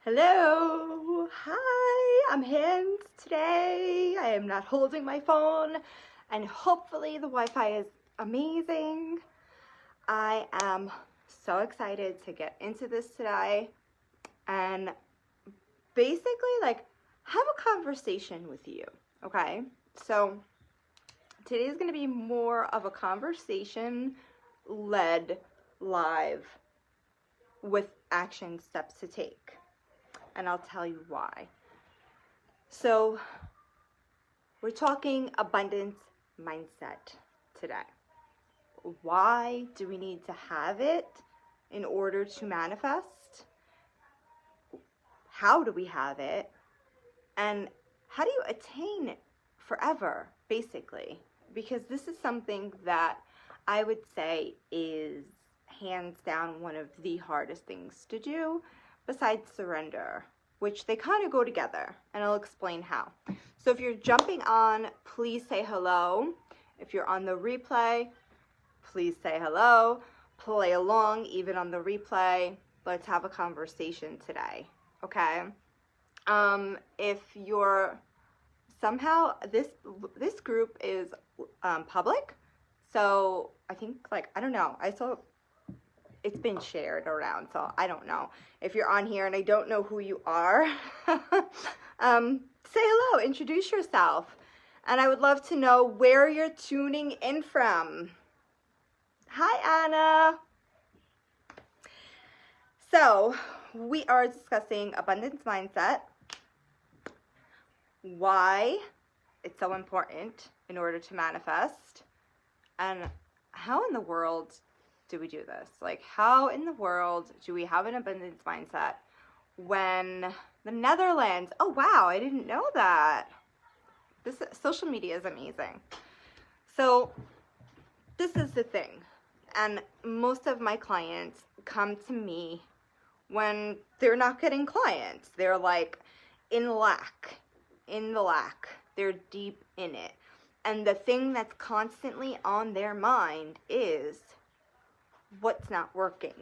Hello, hi, I'm Hands today. I am not holding my phone, and hopefully the Wi-Fi is amazing. I am so excited to get into this today and basically have a conversation with you, okay? So today is going to be more of a conversation led live with action steps to take, and I'll tell you why. So we're talking abundance mindset today. Why do we need to have it in order to manifest? How do we have it? And how do you attain it forever, basically? Because this is something that I would say is hands down one of the hardest things to do besides surrender, which they kind of go together, and I'll explain how. So if you're jumping on, please say hello. If you're on the replay, please say hello. Play along even on the replay. Let's have a conversation today, okay? If you're somehow, this group is public, so I think, I don't know, I saw it's been shared around, so I don't know if you're on here and I don't know who you are. Say hello, introduce yourself, and I would love to know where you're tuning in from. Hi, Anna. So we are discussing abundance mindset, why it's so important in order to manifest, and how in the world do we do this? How in the world do we have an abundance mindset when the Netherlands, oh wow, I didn't know that. This social media is amazing. So this is the thing, and most of my clients come to me when they're not getting clients. They're in the lack. They're deep in it. And the thing that's constantly on their mind is, what's not working?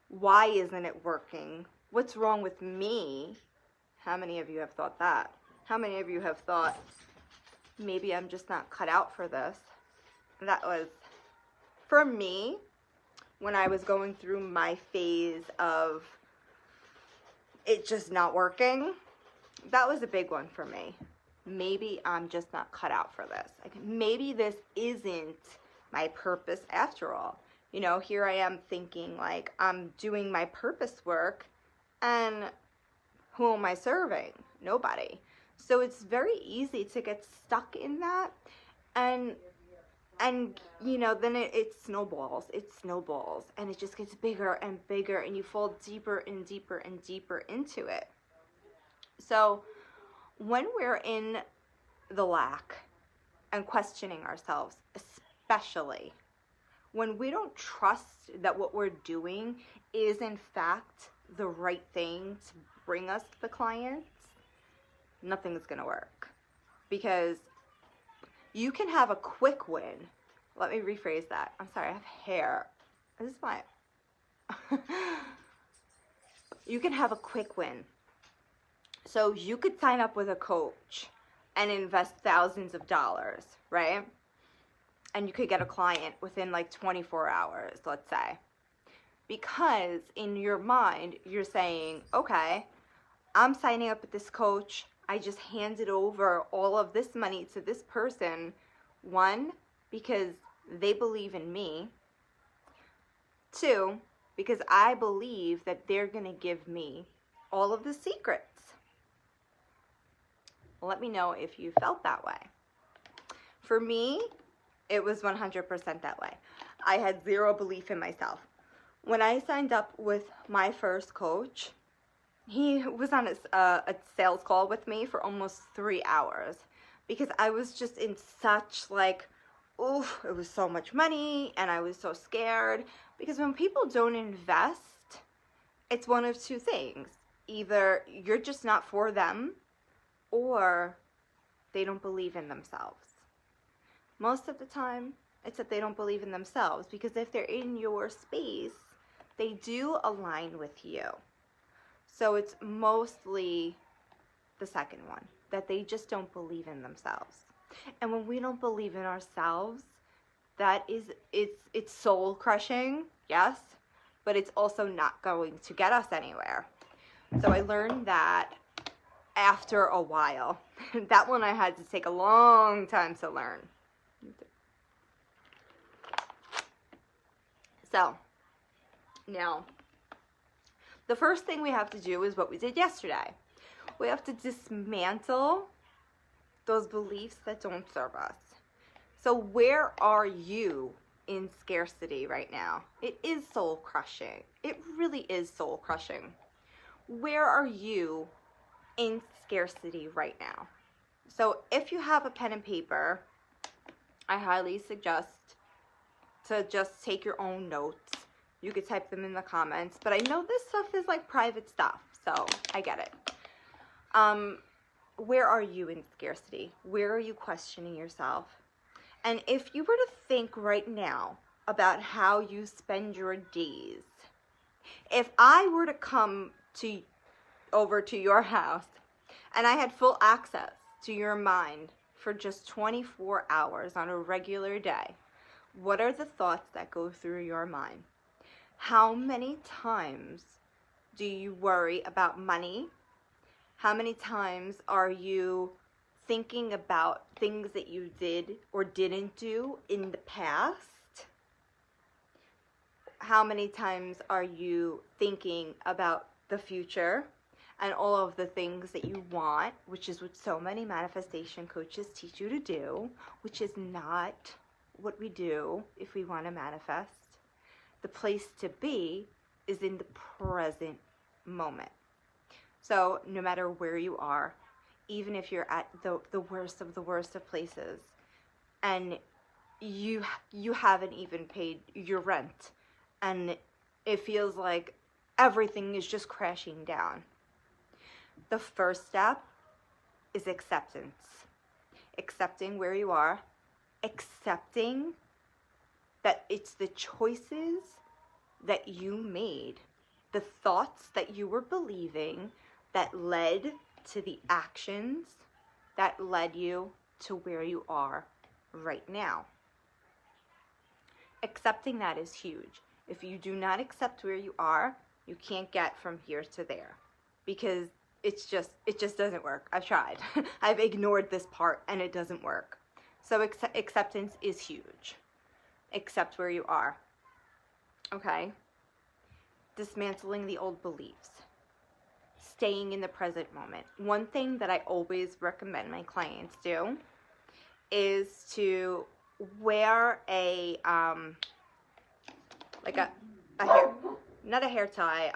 Why isn't it working? What's wrong with me? How many of you have thought that? How many of you have thought, maybe I'm just not cut out for this? That was, for me, when I was going through my phase of it just not working. That was a big one for me. Maybe I'm just not cut out for this. Maybe this isn't my purpose after all. Here I am thinking I'm doing my purpose work, and who am I serving? Nobody. So it's very easy to get stuck in that, and then it snowballs, and it just gets bigger and bigger, and you fall deeper and deeper and deeper into it. So when we're in the lack and questioning ourselves, especially when we don't trust that what we're doing is in fact the right thing to bring us the clients, nothing's gonna work. Because you can have a quick win. Let me rephrase that. I'm sorry, I have hair. This is my... You can have a quick win. So you could sign up with a coach and invest thousands of dollars, right? And you could get a client within 24 hours, let's say. Because in your mind, you're saying, okay, I'm signing up with this coach. I just handed over all of this money to this person. One, because they believe in me. Two, because I believe that they're going to give me all of the secrets. Let me know if you felt that way. For me, it was 100% that way. I had zero belief in myself. When I signed up with my first coach, he was on a sales call with me for almost 3 hours because I was just in such oof, it was so much money and I was so scared. Because when people don't invest, it's one of two things. Either you're just not for them, or they don't believe in themselves. Most of the time, it's that they don't believe in themselves, because if they're in your space, they do align with you. So it's mostly the second one, that they just don't believe in themselves. And when we don't believe in ourselves, it's soul crushing, yes, but it's also not going to get us anywhere. So I learned that after a while. That one I had to take a long time to learn. So now, the first thing we have to do is what we did yesterday. We have to dismantle those beliefs that don't serve us. So where are you in scarcity right now? It is soul crushing. It really is soul crushing. Where are you in scarcity right now? So if you have a pen and paper, I highly suggest to just take your own notes. You could type them in the comments, but I know this stuff is like private stuff, so I get it. Where are you in scarcity? Where are you questioning yourself? And if you were to think right now about how you spend your days, if I were to come over to your house and I had full access to your mind for just 24 hours on a regular day, what are the thoughts that go through your mind? How many times do you worry about money? How many times are you thinking about things that you did or didn't do in the past? How many times are you thinking about the future and all of the things that you want, which is what so many manifestation coaches teach you to do, which is not what we do if we want to manifest. The place to be is in the present moment. So no matter where you are, even if you're at the worst of places and you haven't even paid your rent and it feels like everything is just crashing down, the first step is acceptance. Accepting where you are, accepting that it's the choices that you made, the thoughts that you were believing that led to the actions that led you to where you are right now. Accepting that is huge. If you do not accept where you are, you can't get from here to there, because it just doesn't work. I've tried. I've ignored this part and it doesn't work. So acceptance is huge. Accept where you are. Okay? Dismantling the old beliefs. Staying in the present moment. One thing that I always recommend my clients do is to wear a hair, not a hair tie,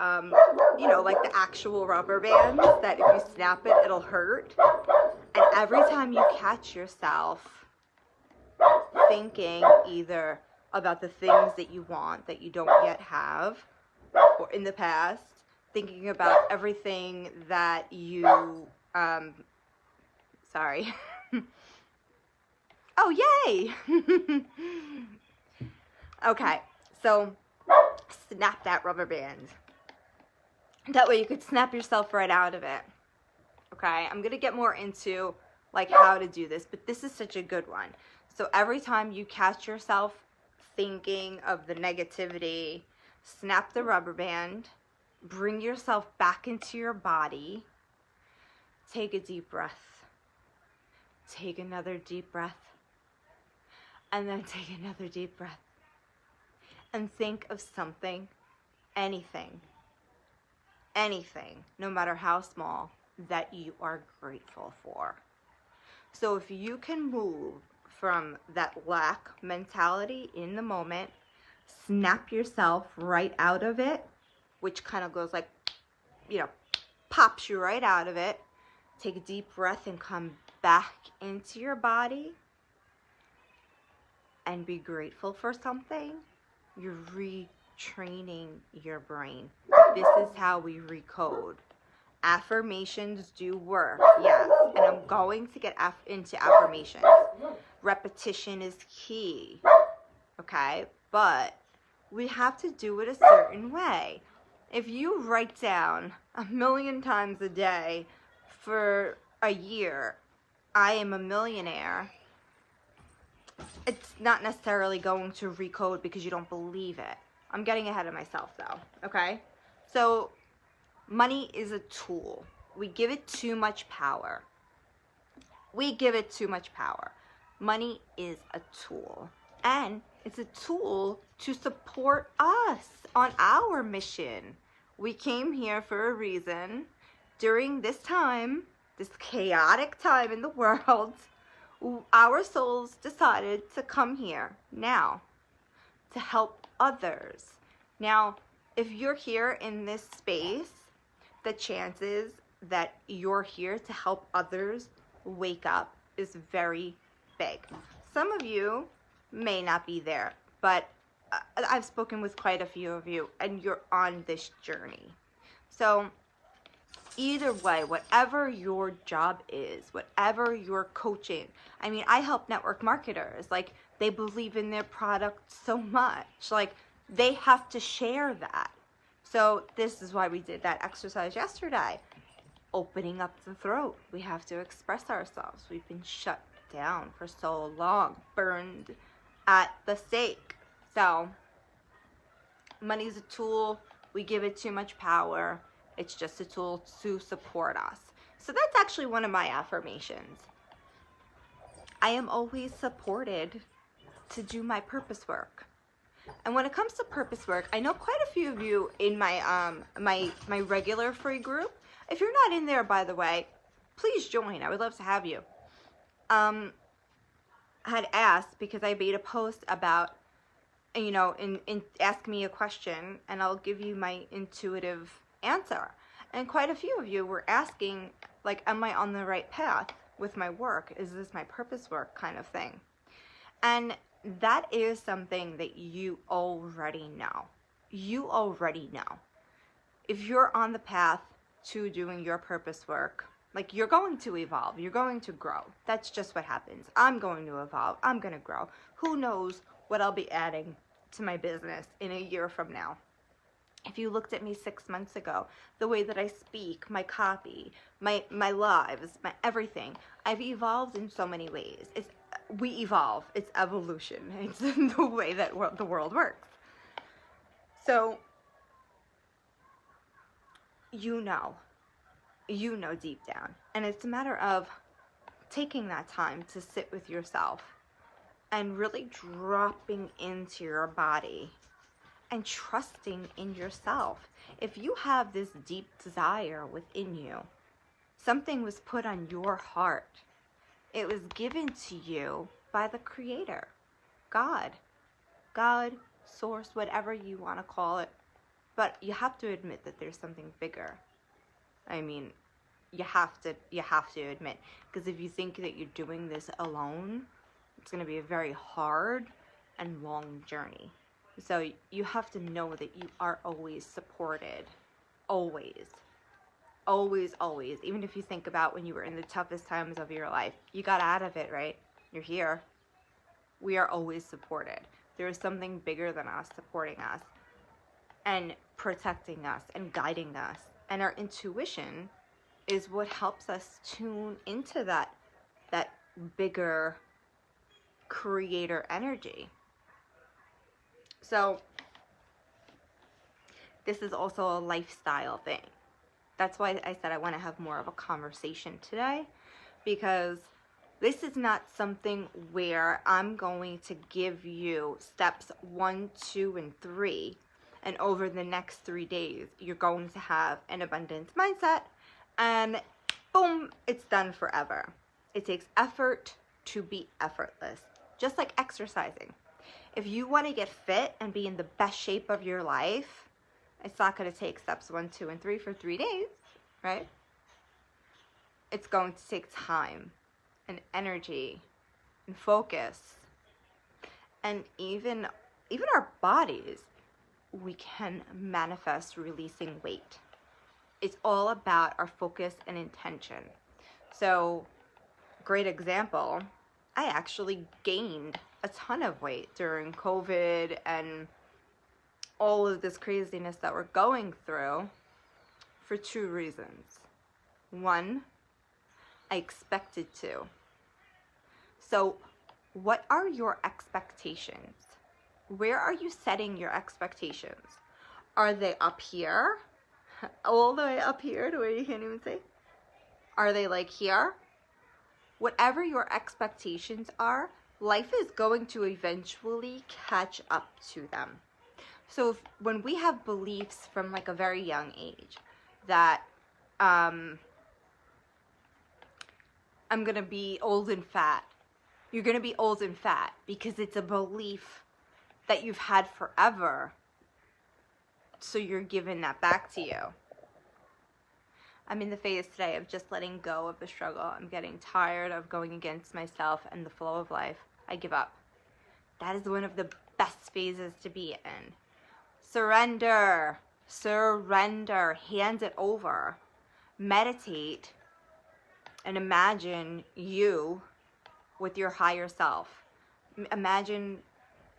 like the actual rubber bands that if you snap it, it'll hurt. And every time you catch yourself thinking either about the things that you want that you don't yet have, or in the past, thinking about everything that you, oh, yay! Okay, so snap that rubber band. That way you could snap yourself right out of it. Okay, I'm gonna get more into like how to do this, but this is such a good one. So every time you catch yourself thinking of the negativity, snap the rubber band, bring yourself back into your body, take a deep breath, take another deep breath, and then take another deep breath, and think of something, anything, no matter how small, that you are grateful for. So if you can move from that lack mentality in the moment, snap yourself right out of it, which kind of goes like, pops you right out of it. Take a deep breath and come back into your body and be grateful for something. You're retraining your brain. This is how we recode. Affirmations do work, yes, and I'm going to get into affirmations. Repetition is key, okay? But we have to do it a certain way. If you write down 1,000,000 times a day for a year, I am a millionaire, it's not necessarily going to recode because you don't believe it. I'm getting ahead of myself though, okay? So money is a tool. We give it too much power. We give it too much power. Money is a tool. And it's a tool to support us on our mission. We came here for a reason. During this time, this chaotic time in the world, our souls decided to come here now to help others. Now, if you're here in this space, the chances that you're here to help others wake up is very big. Some of you may not be there, but I've spoken with quite a few of you, and you're on this journey. So either way, whatever your job is, whatever you're coaching, I mean, I help network marketers. Like, they believe in their product so much. Like, they have to share that. So this is why we did that exercise yesterday. Opening up the throat. We have to express ourselves. We've been shut down for so long, burned at the stake. So money's a tool. We give it too much power. It's just a tool to support us. So that's actually one of my affirmations. I am always supported to do my purpose work. And when it comes to purpose work, I know quite a few of you in my my regular free group. If you're not in there, by the way, please join. I would love to have you. Had asked because I made a post about, you know, in ask me a question and I'll give you my intuitive answer. And quite a few of you were asking, like, am I on the right path with my work? Is this my purpose work kind of thing? And that is something that you already know. You already know. If you're on the path to doing your purpose work, like, you're going to evolve, you're going to grow. That's just what happens. I'm going to evolve, I'm going to grow. Who knows what I'll be adding to my business in a year from now. If you looked at me 6 months ago, the way that I speak, my copy, my lives, my everything, I've evolved in so many ways. We evolve. It's evolution. It's the way that the world works. So, you know deep down. And it's a matter of taking that time to sit with yourself and really dropping into your body and trusting in yourself. If you have this deep desire within you, something was put on your heart. It was given to you by the Creator, God, source, whatever you want to call it. But you have to admit that there's something bigger. I mean, you have to admit, because if you think that you're doing this alone, it's going to be a very hard and long journey. So you have to know that you are always supported. Always. Always, always. Even if you think about when you were in the toughest times of your life, you got out of it, right? You're here. We are always supported. There is something bigger than us supporting us and protecting us and guiding us. And our intuition is what helps us tune into that bigger creator energy. So this is also a lifestyle thing. That's why I said I want to have more of a conversation today, because this is not something where I'm going to give you steps 1, 2, and 3, and over the next 3 days, you're going to have an abundance mindset, and boom, it's done forever. It takes effort to be effortless, just like exercising. If you want to get fit and be in the best shape of your life, it's not going to take steps 1, 2, and 3 for 3 days, right? It's going to take time and energy and focus. And even our bodies, we can manifest releasing weight. It's all about our focus and intention. So, great example, I actually gained a ton of weight during COVID and all of this craziness that we're going through for two reasons. One, I expected to. So, what are your expectations? Where are you setting your expectations? Are they up here? All the way up here to where you can't even see? Are they like here? Whatever your expectations are, life is going to eventually catch up to them. So when we have beliefs from like a very young age that I'm going to be old and fat, you're going to be old and fat because it's a belief that you've had forever. So you're giving that back to you. I'm in the phase today of just letting go of the struggle. I'm getting tired of going against myself and the flow of life. I give up. That is one of the best phases to be in. Surrender. Surrender. Hand it over. Meditate and imagine you with your higher self. Imagine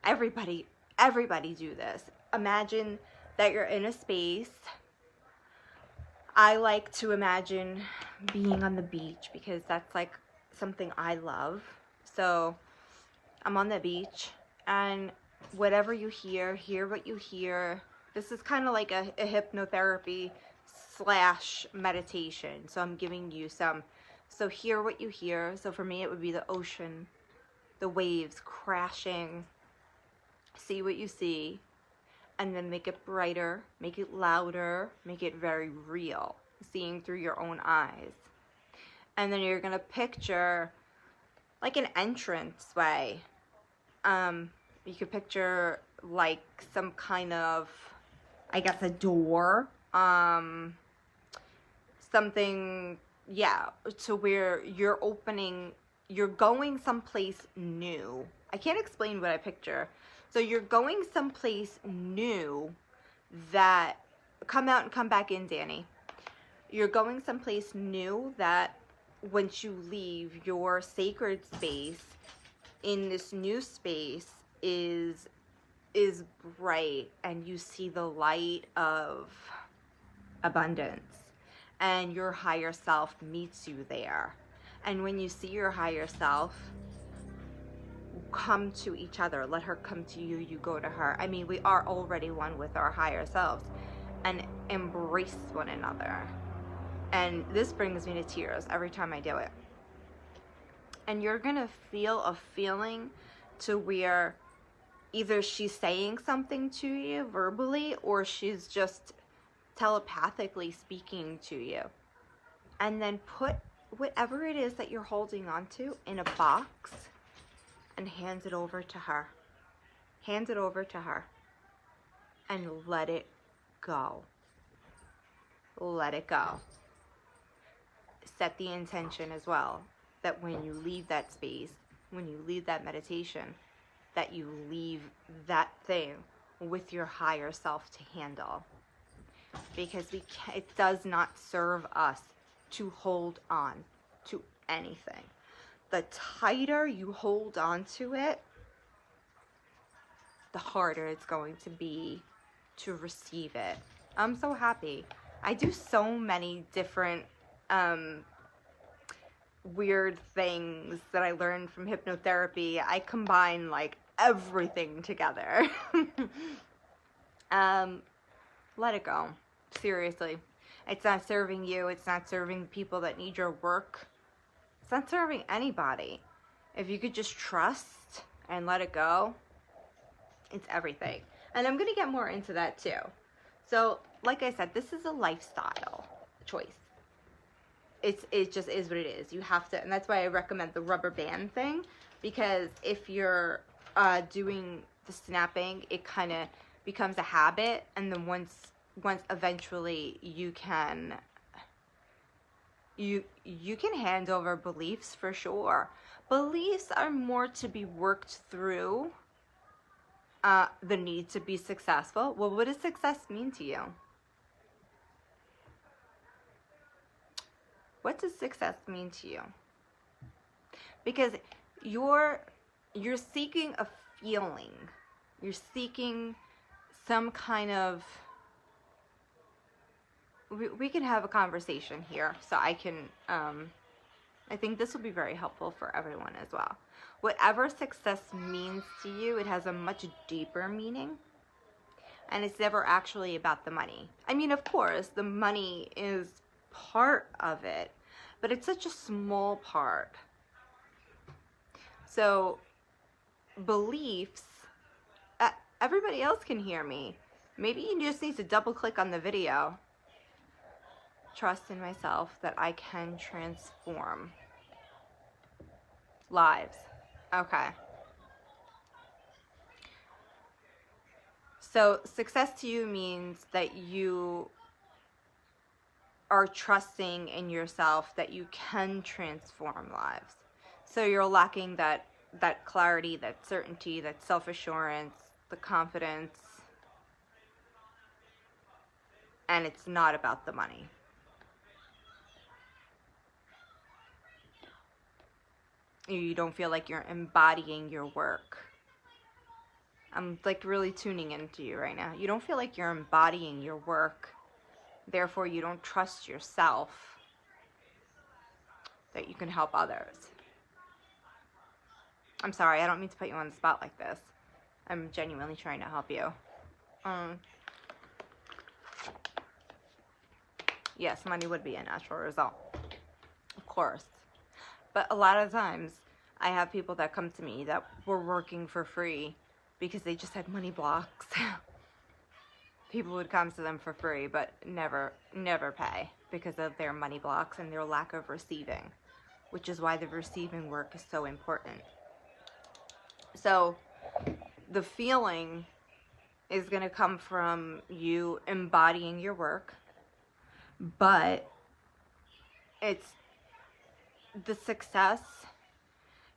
everybody do this. Imagine that you're in a space. I like to imagine being on the beach because that's like something I love. So I'm on the beach and whatever you hear what you hear. This is kind of like a hypnotherapy / meditation. So I'm giving you some. So hear what you hear. So for me, it would be the ocean, the waves crashing. See what you see. And then make it brighter, make it louder, make it very real, seeing through your own eyes. And then you're gonna picture like an entranceway. You could picture like some kind of, I guess, a door, something, yeah, to where you're going someplace new. I can't explain what I picture. So you're going someplace new that, come out and come back in, Danny. You're going someplace new that once you leave, your sacred space in this new space is bright and you see the light of abundance and your higher self meets you there. And when you see your higher self, come to each other. Let her come to you. You go to her. I mean, we are already one with our higher selves, and embrace one another. And this brings me to tears every time I do it. And you're gonna feel a feeling to where either she's saying something to you verbally or she's just telepathically speaking to you. And then put whatever it is that you're holding on to in a box and hand it over to her. Hand it over to her. And let it go. Let it go. Set the intention as well that when you leave that space, when you leave that meditation, that you leave that thing with your higher self to handle. Because it does not serve us to hold on to anything. The tighter you hold on to it, the harder it's going to be to receive it. I'm so happy. I do so many different weird things that I learned from hypnotherapy. I combine like everything together. Let it go. Seriously. It's not serving you. It's not serving people that need your work. It's not serving anybody. If you could just trust and let it go, it's everything. And I'm going to get more into that too. So, like I said, this is a lifestyle choice. It just is what it is. You have to, and that's why I recommend the rubber band thing, because if you're doing the snapping, it kind of becomes a habit, and then once eventually you can hand over beliefs for sure. Beliefs are more to be worked through. The need to be successful. Well, what does success mean to you? What does success mean to you? Because you're seeking a feeling. You're seeking some kind of, we can have a conversation here, so I can, I think this will be very helpful for everyone as well. Whatever success means to you, it has a much deeper meaning, and it's never actually about the money. I mean, of course, the money is part of it, but it's such a small part. So, beliefs, everybody else can hear me. Maybe you just need to double click on the video. Trust in myself that I can transform lives. Okay. So success to you means that you are trusting in yourself that you can transform lives. So you're lacking that clarity, that certainty, that self-assurance, the confidence, and it's not about the money. You don't feel like you're embodying your work. I'm like really tuning into you right now. You don't feel like you're embodying your work. Therefore, you don't trust yourself that you can help others. I'm sorry, I don't mean to put you on the spot like this. I'm genuinely trying to help you. Yes, money would be a natural result. Of course. But a lot of times, I have people that come to me that were working for free because they just had money blocks. People would come to them for free, but never pay because of their money blocks and their lack of receiving, which is why the receiving work is so important. So the feeling is going to come from you embodying your work, but it's the success,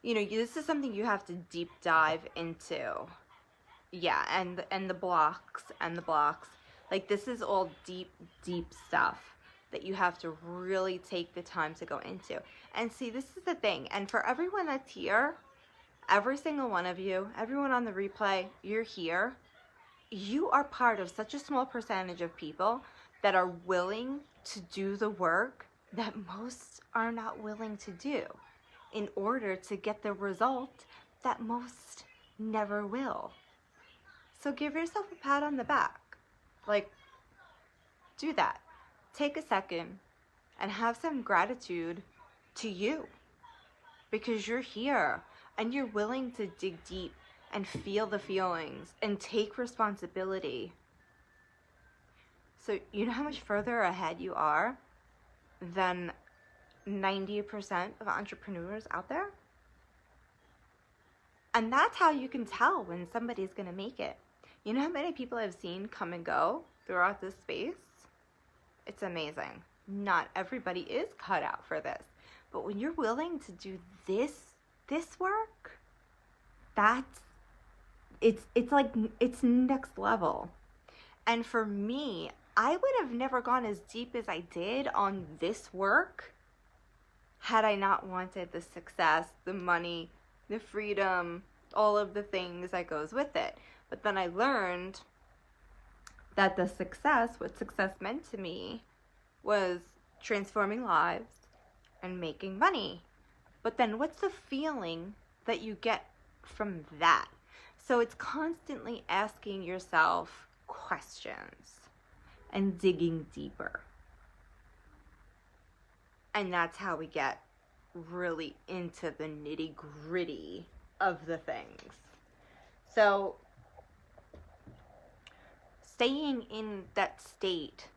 you know, this is something you have to deep dive into. Yeah, and the blocks, like this is all deep stuff that you have to really take the time to go into. And see, this is the thing, and for everyone that's here, every single one of you, everyone on the replay, you're here, you are part of such a small percentage of people that are willing to do the work that most are not willing to do in order to get the result that most never will. So give yourself a pat on the back. Like, do that. Take a second and have some gratitude to you because you're here and you're willing to dig deep and feel the feelings and take responsibility. So you know how much further ahead you are than 90% of entrepreneurs out there? And that's how you can tell when somebody's going to make it. You know how many people I've seen come and go throughout this space? It's amazing. Not everybody is cut out for this. But when you're willing to do this work, it's like, it's next level. And for me, I would have never gone as deep as I did on this work had I not wanted the success, the money, the freedom, all of the things that goes with it. But then I learned that the success, what success meant to me, was transforming lives and making money. But then what's the feeling that you get from that? So it's constantly asking yourself questions and digging deeper. And that's how we get really into the nitty-gritty of the things. So staying in that state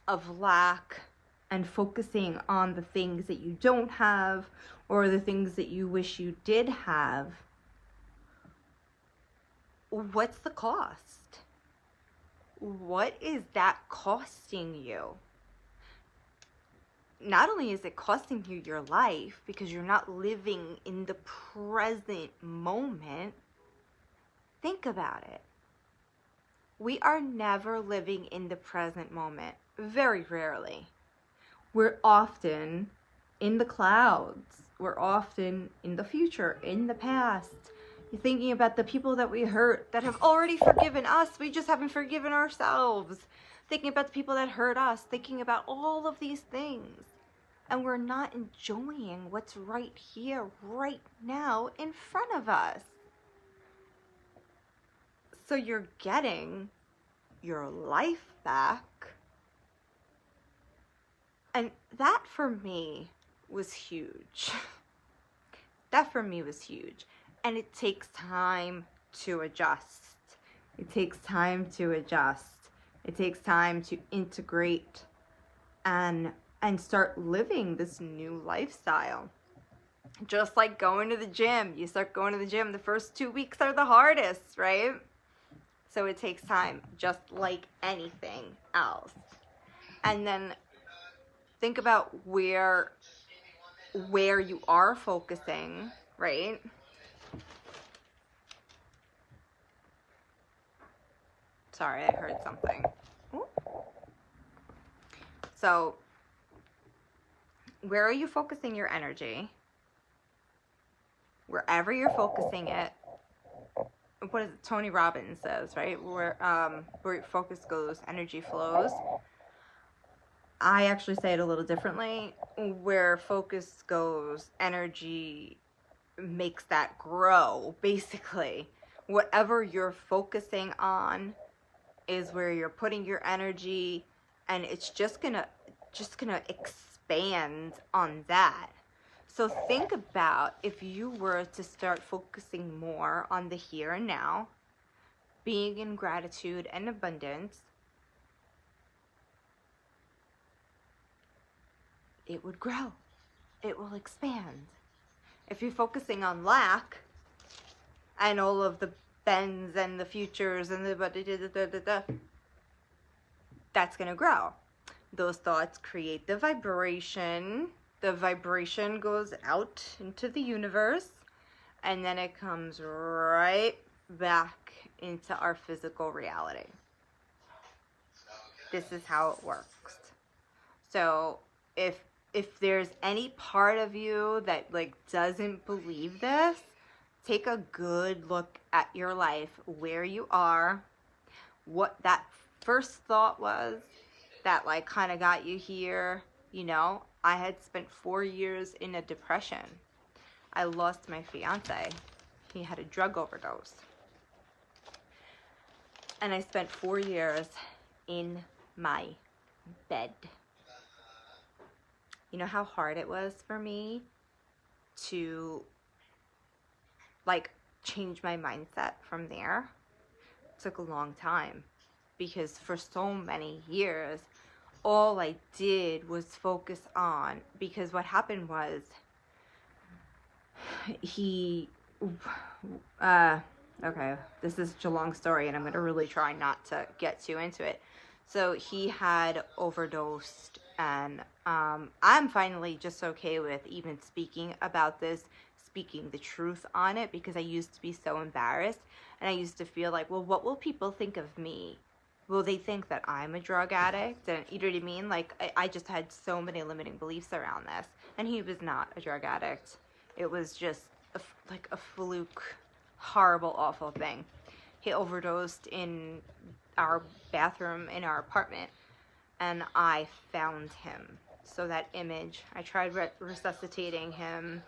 of lack and focusing on the things that you don't have or the things that you wish you did have, what's the cost? What is that costing you? Not only is it costing you your life because you're not living in the present moment, think about it. We are never living in the present moment, very rarely. We're often in the clouds. We're often in the future, in the past, You're thinking about the people that we hurt that have already forgiven us. We just haven't forgiven ourselves. Thinking about the people that hurt us. Thinking about all of these things. And we're not enjoying what's right here, right now, in front of us. So you're getting your life back. And that for me was huge. That for me was huge. And it takes time to adjust. It takes time to adjust. It takes time to integrate and start living this new lifestyle. Just like going to the gym. You start going to the gym, the first 2 weeks are the hardest, right? So it takes time, just like anything else. And then think about where you are focusing, right? Sorry, I heard something. Ooh. So, where are you focusing your energy? Wherever you're focusing it, what is it? Tony Robbins says, right? Where your focus goes, energy flows. I actually say it a little differently. Where focus goes, energy makes that grow, basically. Whatever you're focusing on is where you're putting your energy, and it's just gonna expand on that. So think about if you were to start focusing more on the here and now, being in gratitude and abundance, it would grow. It will expand. If you're focusing on lack and all of the bends and the futures and the that's going to grow. Those thoughts create the vibration. The vibration goes out into the universe, and then it comes right back into our physical reality. This is how it works. So if there's any part of you that doesn't believe this, take a good look at your life, where you are, what that first thought was that kind of got you here. I had spent 4 years in a depression. I lost my fiance. He had a drug overdose. And I spent 4 years in my bed. You know how hard it was for me to change my mindset from there? It took a long time, because for so many years all I did was focus on, because what happened was okay, this is such a long story and I'm going to really try not to get too into it. So he had overdosed, and I'm finally just okay with even speaking about this, speaking the truth on it, because I used to be so embarrassed, and I used to feel like, well, what will people think of me? Will they think that I'm a drug addict? And you know what I mean? I just had so many limiting beliefs around this, and he was not a drug addict. It was just a fluke, horrible, awful thing. He overdosed in our bathroom in our apartment, and I found him. So that image, I tried resuscitating him.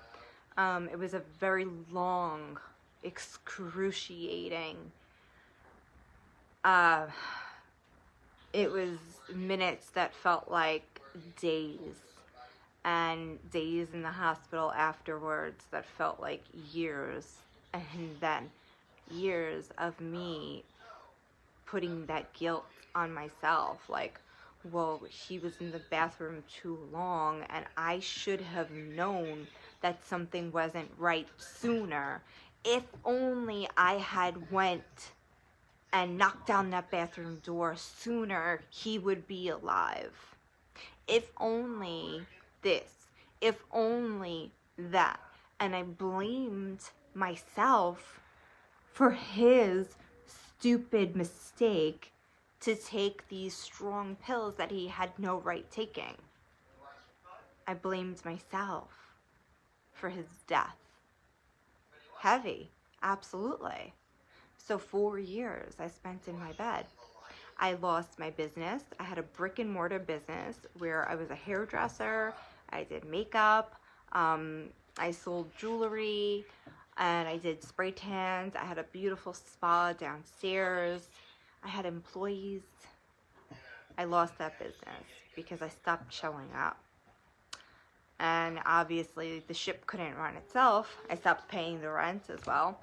It was a very long, excruciating, it was minutes that felt like days, and days in the hospital afterwards that felt like years, and then years of me putting that guilt on myself, well, he was in the bathroom too long, and I should have known that something wasn't right sooner. If only I had went and knocked down that bathroom door sooner, he would be alive. If only this, if only that. And I blamed myself for his stupid mistake to take these strong pills that he had no right taking. I blamed myself for his death. Heavy. Absolutely. So 4 years I spent in my bed. I lost my business. I had a brick and mortar business where I was a hairdresser. I did makeup. I sold jewelry, and I did spray tans. I had a beautiful spa downstairs. I had employees. I lost that business because I stopped showing up. And obviously the ship couldn't run itself. I stopped paying the rent as well.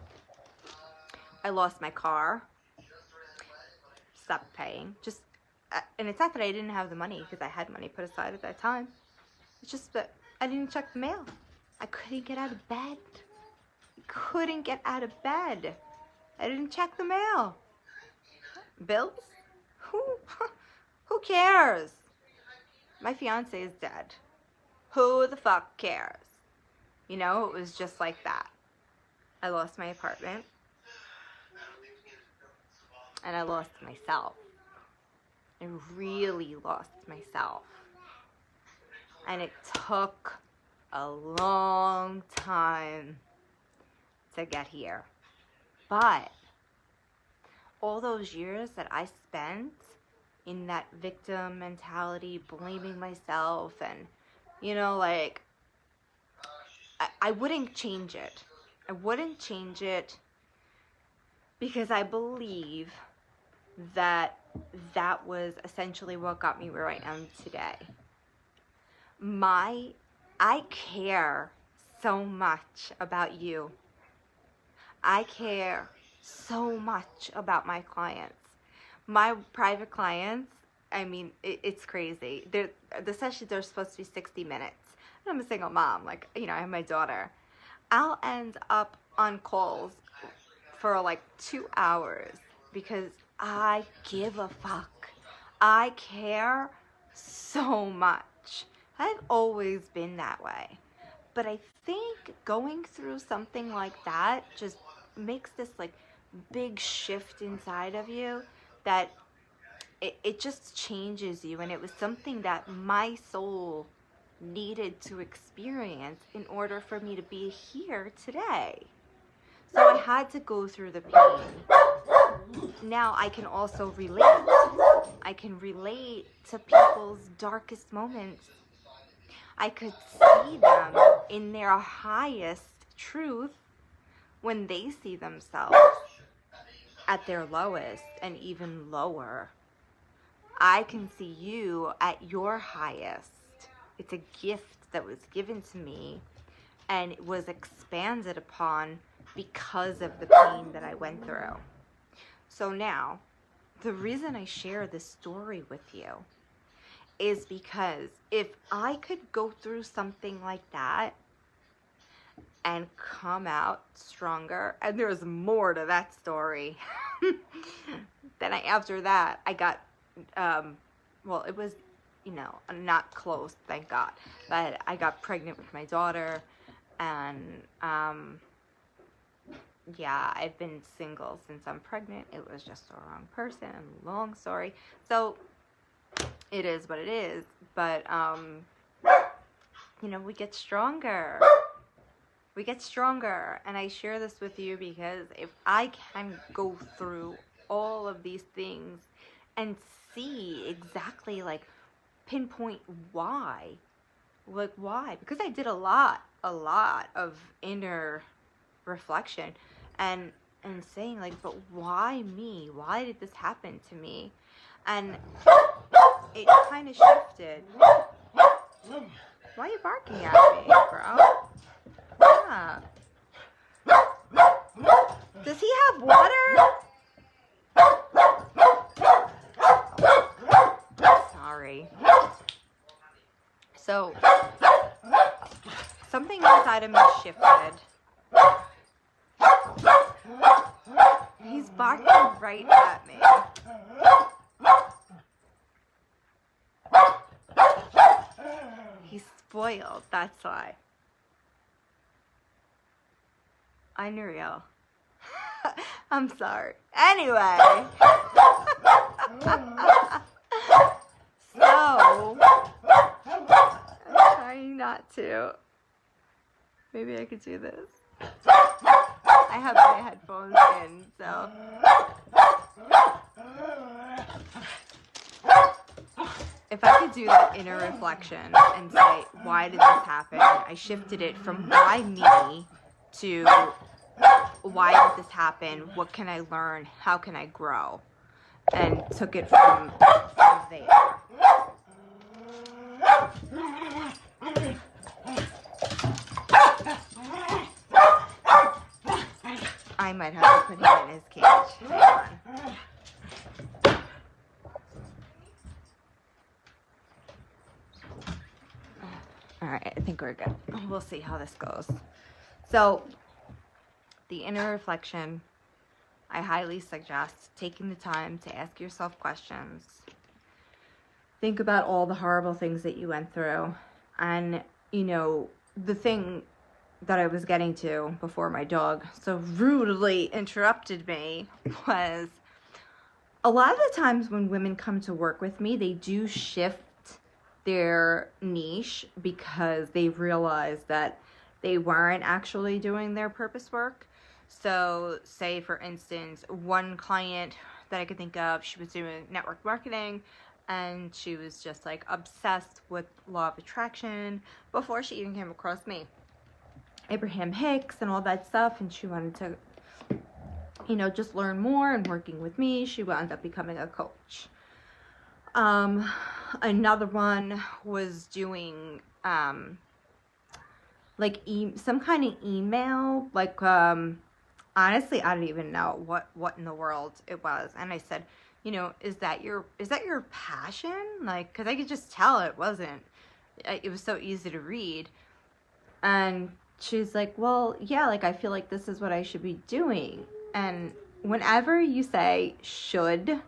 I lost my car. Stopped paying. And it's not that I didn't have the money, because I had money put aside at that time. It's just that I didn't check the mail. I couldn't get out of bed. Couldn't get out of bed. I didn't check the mail. Bills? Who cares? My fiance is dead. Who the fuck cares? You know, it was just like that. I lost my apartment. And I lost myself. I really lost myself. And it took a long time to get here. But all those years that I spent in that victim mentality, blaming myself, and, you know, like, I wouldn't change it. I wouldn't change it because I believe that that was essentially what got me where I am today. I care so much about you. I care so much about my clients. My private clients, I mean, it's crazy. The sessions are supposed to be 60 minutes. And I'm a single mom, like, you know, I have my daughter. I'll end up on calls for like 2 hours because I give a fuck. I care so much. I've always been that way. But I think going through something like that just makes this like big shift inside of you that it just changes you. And it was something that my soul needed to experience in order for me to be here today. So I had to go through the pain. Now I can also relate. I can relate to people's darkest moments. I could see them in their highest truth when they see themselves at their lowest and even lower. I can see you at your highest. It's a gift that was given to me and it was expanded upon because of the pain that I went through. So now, the reason I share this story with you is because if I could go through something like that and come out stronger, and there's more to that story, then after that, I got, well, it was, you know, not close, thank God, but I got pregnant with my daughter, and, yeah, I've been single since I'm pregnant. It was just the wrong person, long story. So it is what it is, but, you know, we get stronger. We get stronger, and I share this with you because if I can go through all of these things and see exactly, like, pinpoint why, like, why? Because I did a lot of inner reflection and saying, like, but why me? Why did this happen to me? And it kind of shifted. Why are you barking at me, bro? Yeah. Does he have water? Sorry. So, something inside of me shifted. He's barking right at me. He's spoiled, that's why. Unreal. I'm sorry. Anyway. So, I'm trying not to. Maybe I could do this. I have my headphones in, so. If I could do that inner reflection and say, why did this happen? I shifted it from why me to why did this happen? What can I learn? How can I grow? And took it from there. I might have to put him in his cage. Hang on. All right, I think we're good. We'll see how this goes. So, the inner reflection, I highly suggest taking the time to ask yourself questions. Think about all the horrible things that you went through. And, you know, the thing that I was getting to before my dog so rudely interrupted me was a lot of the times when women come to work with me, they do shift their niche because they realize that they weren't actually doing their purpose work. So say for instance, one client that I could think of, she was doing network marketing and she was just like obsessed with law of attraction before she even came across me. Abraham Hicks and all that stuff, and she wanted to, you know, just learn more, and working with me, she wound up becoming a coach. Another one was doing like some kind of email, like honestly I don't even know what in the world it was. And I said, you know, is that your passion? Like, because I could just tell it wasn't. It was so easy to read. And she's like, well, yeah, like I feel like this is what I should be doing. And whenever you say should,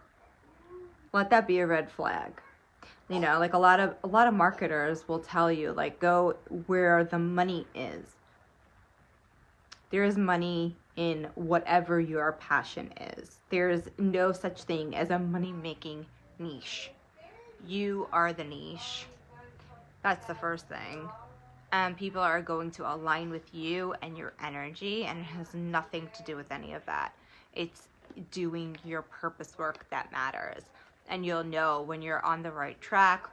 let that be a red flag. You know, like a lot of marketers will tell you, like, go where the money is. There is money in whatever your passion is. There's no such thing as a money-making niche. You are the niche. That's the first thing. And people are going to align with you and your energy, and it has nothing to do with any of that. It's doing your purpose work that matters. And you'll know when you're on the right track,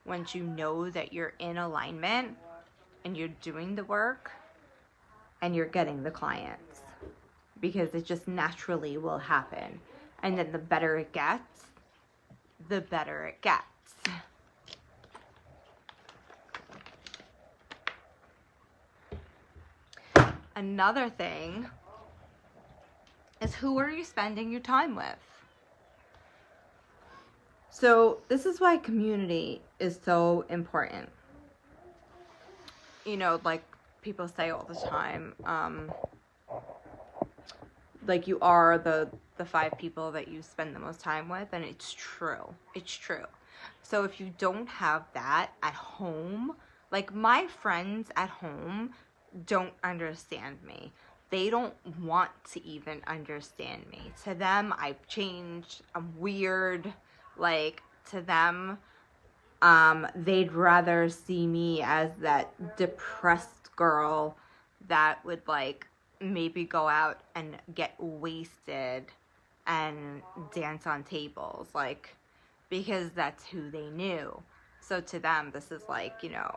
once you know that you're in alignment and you're doing the work and you're getting the clients, because it just naturally will happen. And then the better it gets, the better it gets. Another thing is, who are you spending your time with? So this is why community is so important. You know, like people say all the time, like you are the 5 people that you spend the most time with, and it's true. It's true. So if you don't have that at home, like my friends at home don't understand me. They don't want to even understand me. To them, I've changed. I'm weird. Like, to them, they'd rather see me as that depressed girl that would, like, maybe go out and get wasted and dance on tables, like, because that's who they knew. So to them, this is like, you know,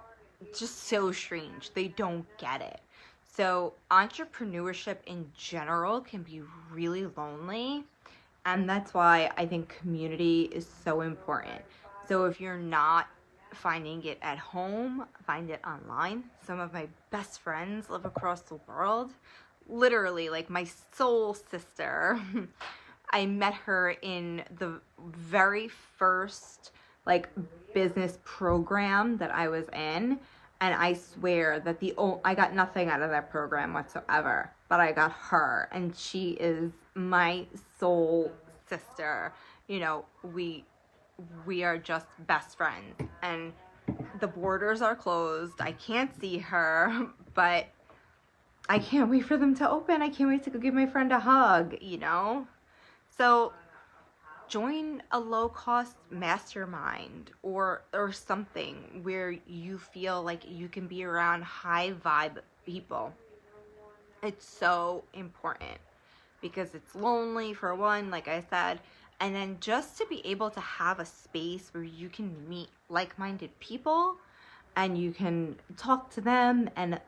just so strange. They don't get it. So entrepreneurship in general can be really lonely, and that's why I think community is so important. So if you're not finding it at home, find it online. Some of my best friends live across the world. Literally, like my soul sister. I met her in the very first like business program that I was in, and I swear that I got nothing out of that program whatsoever, but I got her, and she is my soul sister. You know, we are just best friends, and the borders are closed. I can't see her, but I can't wait for them to open. I can't wait to go give my friend a hug, you know? So join a low-cost mastermind or something where you feel like you can be around high-vibe people. It's so important because it's lonely for one, like I said, and then just to be able to have a space where you can meet like-minded people and you can talk to them and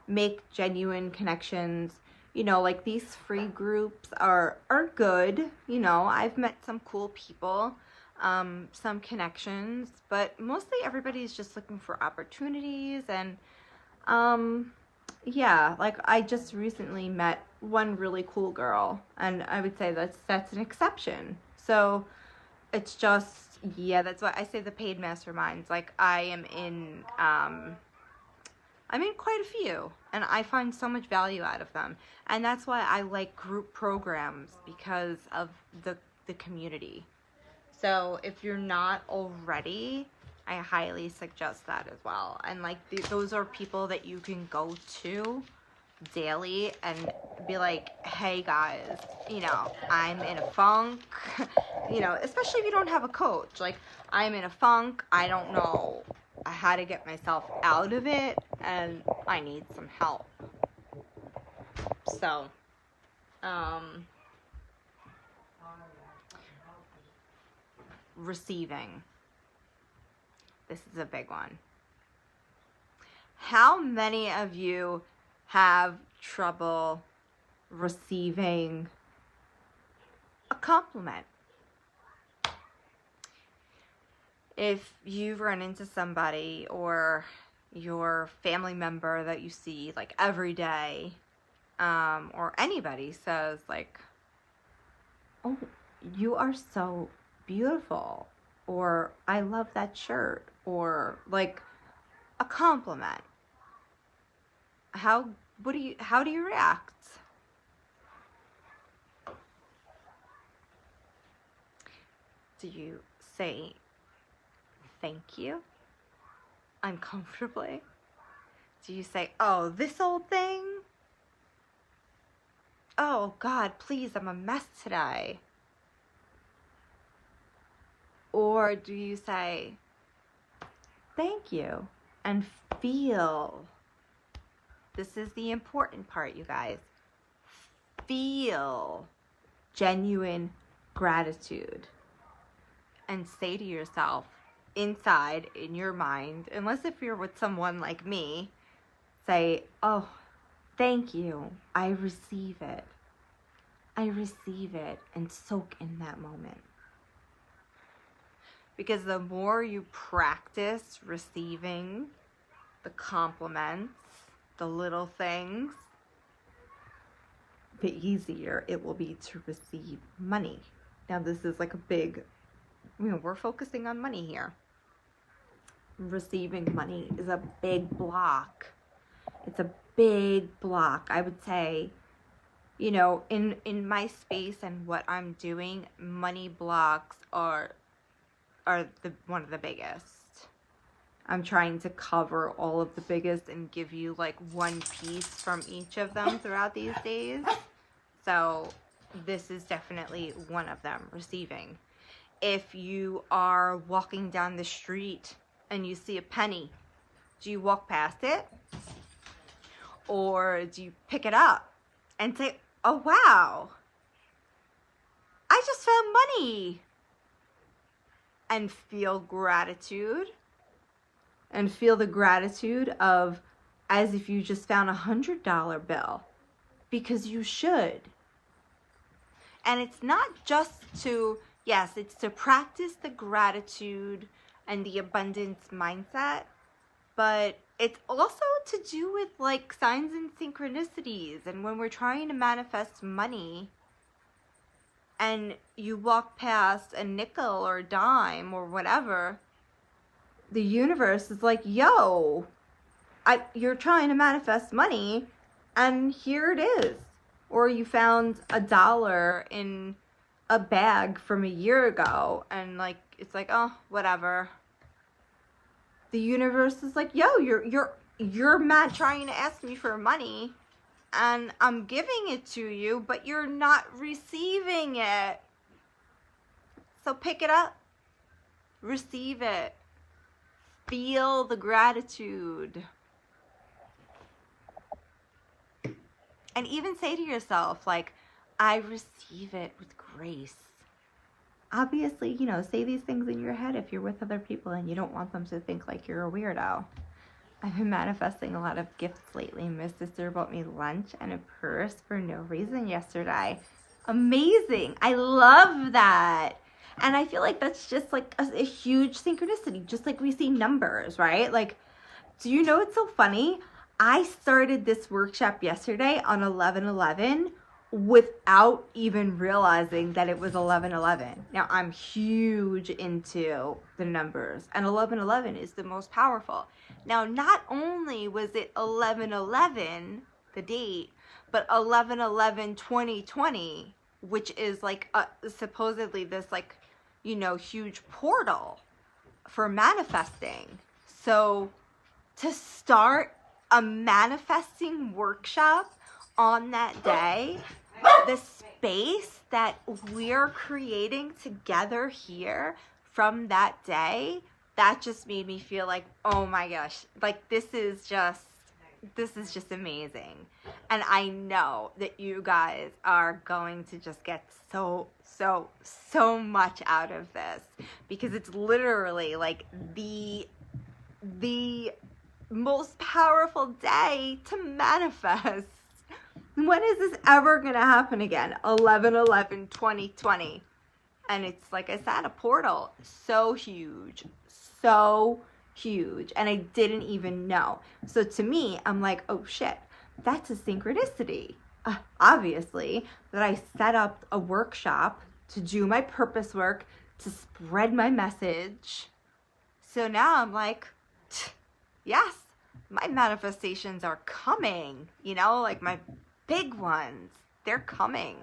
make genuine connections. You know, like these free groups are good. You know, I've met some cool people, some connections, but mostly everybody's just looking for opportunities. And yeah, like I just recently met one really cool girl, and I would say that's an exception. So it's just, yeah, that's why I say the paid masterminds. Like I'm in quite a few, and I find so much value out of them. And that's why I like group programs, because of the community. So if you're not already, I highly suggest that as well. And like those are people that you can go to daily and be like, hey guys, you know, I'm in a funk. You know, especially if you don't have a coach. Like, I'm in a funk, I don't know how to get myself out of it, and I need some help. So receiving, this is a big one. How many of you have trouble receiving a compliment? If you've run into somebody or your family member that you see like every day, or anybody says like, oh, you are so beautiful, or I love that shirt, or like a compliment, how do you react? Do you say thank you uncomfortably? Do you say, oh, this old thing? Oh God, please, I'm a mess today? Or do you say thank you and feel? This is the important part, you guys. Feel genuine gratitude and say to yourself inside, in your mind, unless if you're with someone like me, say, oh, thank you, I receive it. I receive it, and soak in that moment. Because the more you practice receiving the compliments, the little things, the easier it will be to receive money. Now this is like a big, you know, we're focusing on money here. Receiving money is a big block. It's a big block. I would say, you know, in my space and what I'm doing, money blocks are one of the biggest. I'm trying to cover all of the biggest and give you like one piece from each of them throughout these days. So this is definitely one of them, receiving. If you are walking down the street and you see a penny, do you walk past it? Or do you pick it up and say, oh wow, I just found money? And feel gratitude, and feel the gratitude of as if you just found $100 bill, because you should. And it's not just to, yes, it's to practice the gratitude and the abundance mindset, but it's also to do with like signs and synchronicities. And when we're trying to manifest money and you walk past a nickel or a dime or whatever, the universe is like, yo, you're trying to manifest money, and here it is. Or you found $1 in a bag from a year ago, and like, it's like, oh, whatever. The universe is like, yo, you're mad trying to ask me for money, and I'm giving it to you, but you're not receiving it. So pick it up, receive it, feel the gratitude. And even say to yourself, like, I receive it with grace. Obviously, say these things in your head if you're with other people and you don't want them to think like you're a weirdo. I've been manifesting a lot of gifts lately. My sister bought me lunch and a purse for no reason yesterday. Amazing. I love that. And I feel like that's just like a huge synchronicity, just like we see numbers, right? Like, do you know what's so funny? I started this workshop yesterday on 11/11 without even realizing that it was 11/11. Now, I'm huge into the numbers, and 11/11 is the most powerful. Now, not only was it 11/11, the date, but 11/11/2020, which is like supposedly this like, huge portal for manifesting. So to start a manifesting workshop on that day, the space that we're creating together here from that day, that just made me feel like, oh my gosh, like this is just amazing. And I know that you guys are going to just get so much out of this, because it's literally like the most powerful day to manifest. When is this ever gonna happen again? 11/11/2020. And it's, like I said, a portal. So huge. And I didn't even know. So to me, I'm like, oh shit, that's a synchronicity. Obviously, that I set up a workshop to do my purpose work, to spread my message. So now I'm like, yes, my manifestations are coming, like my big ones, they're coming.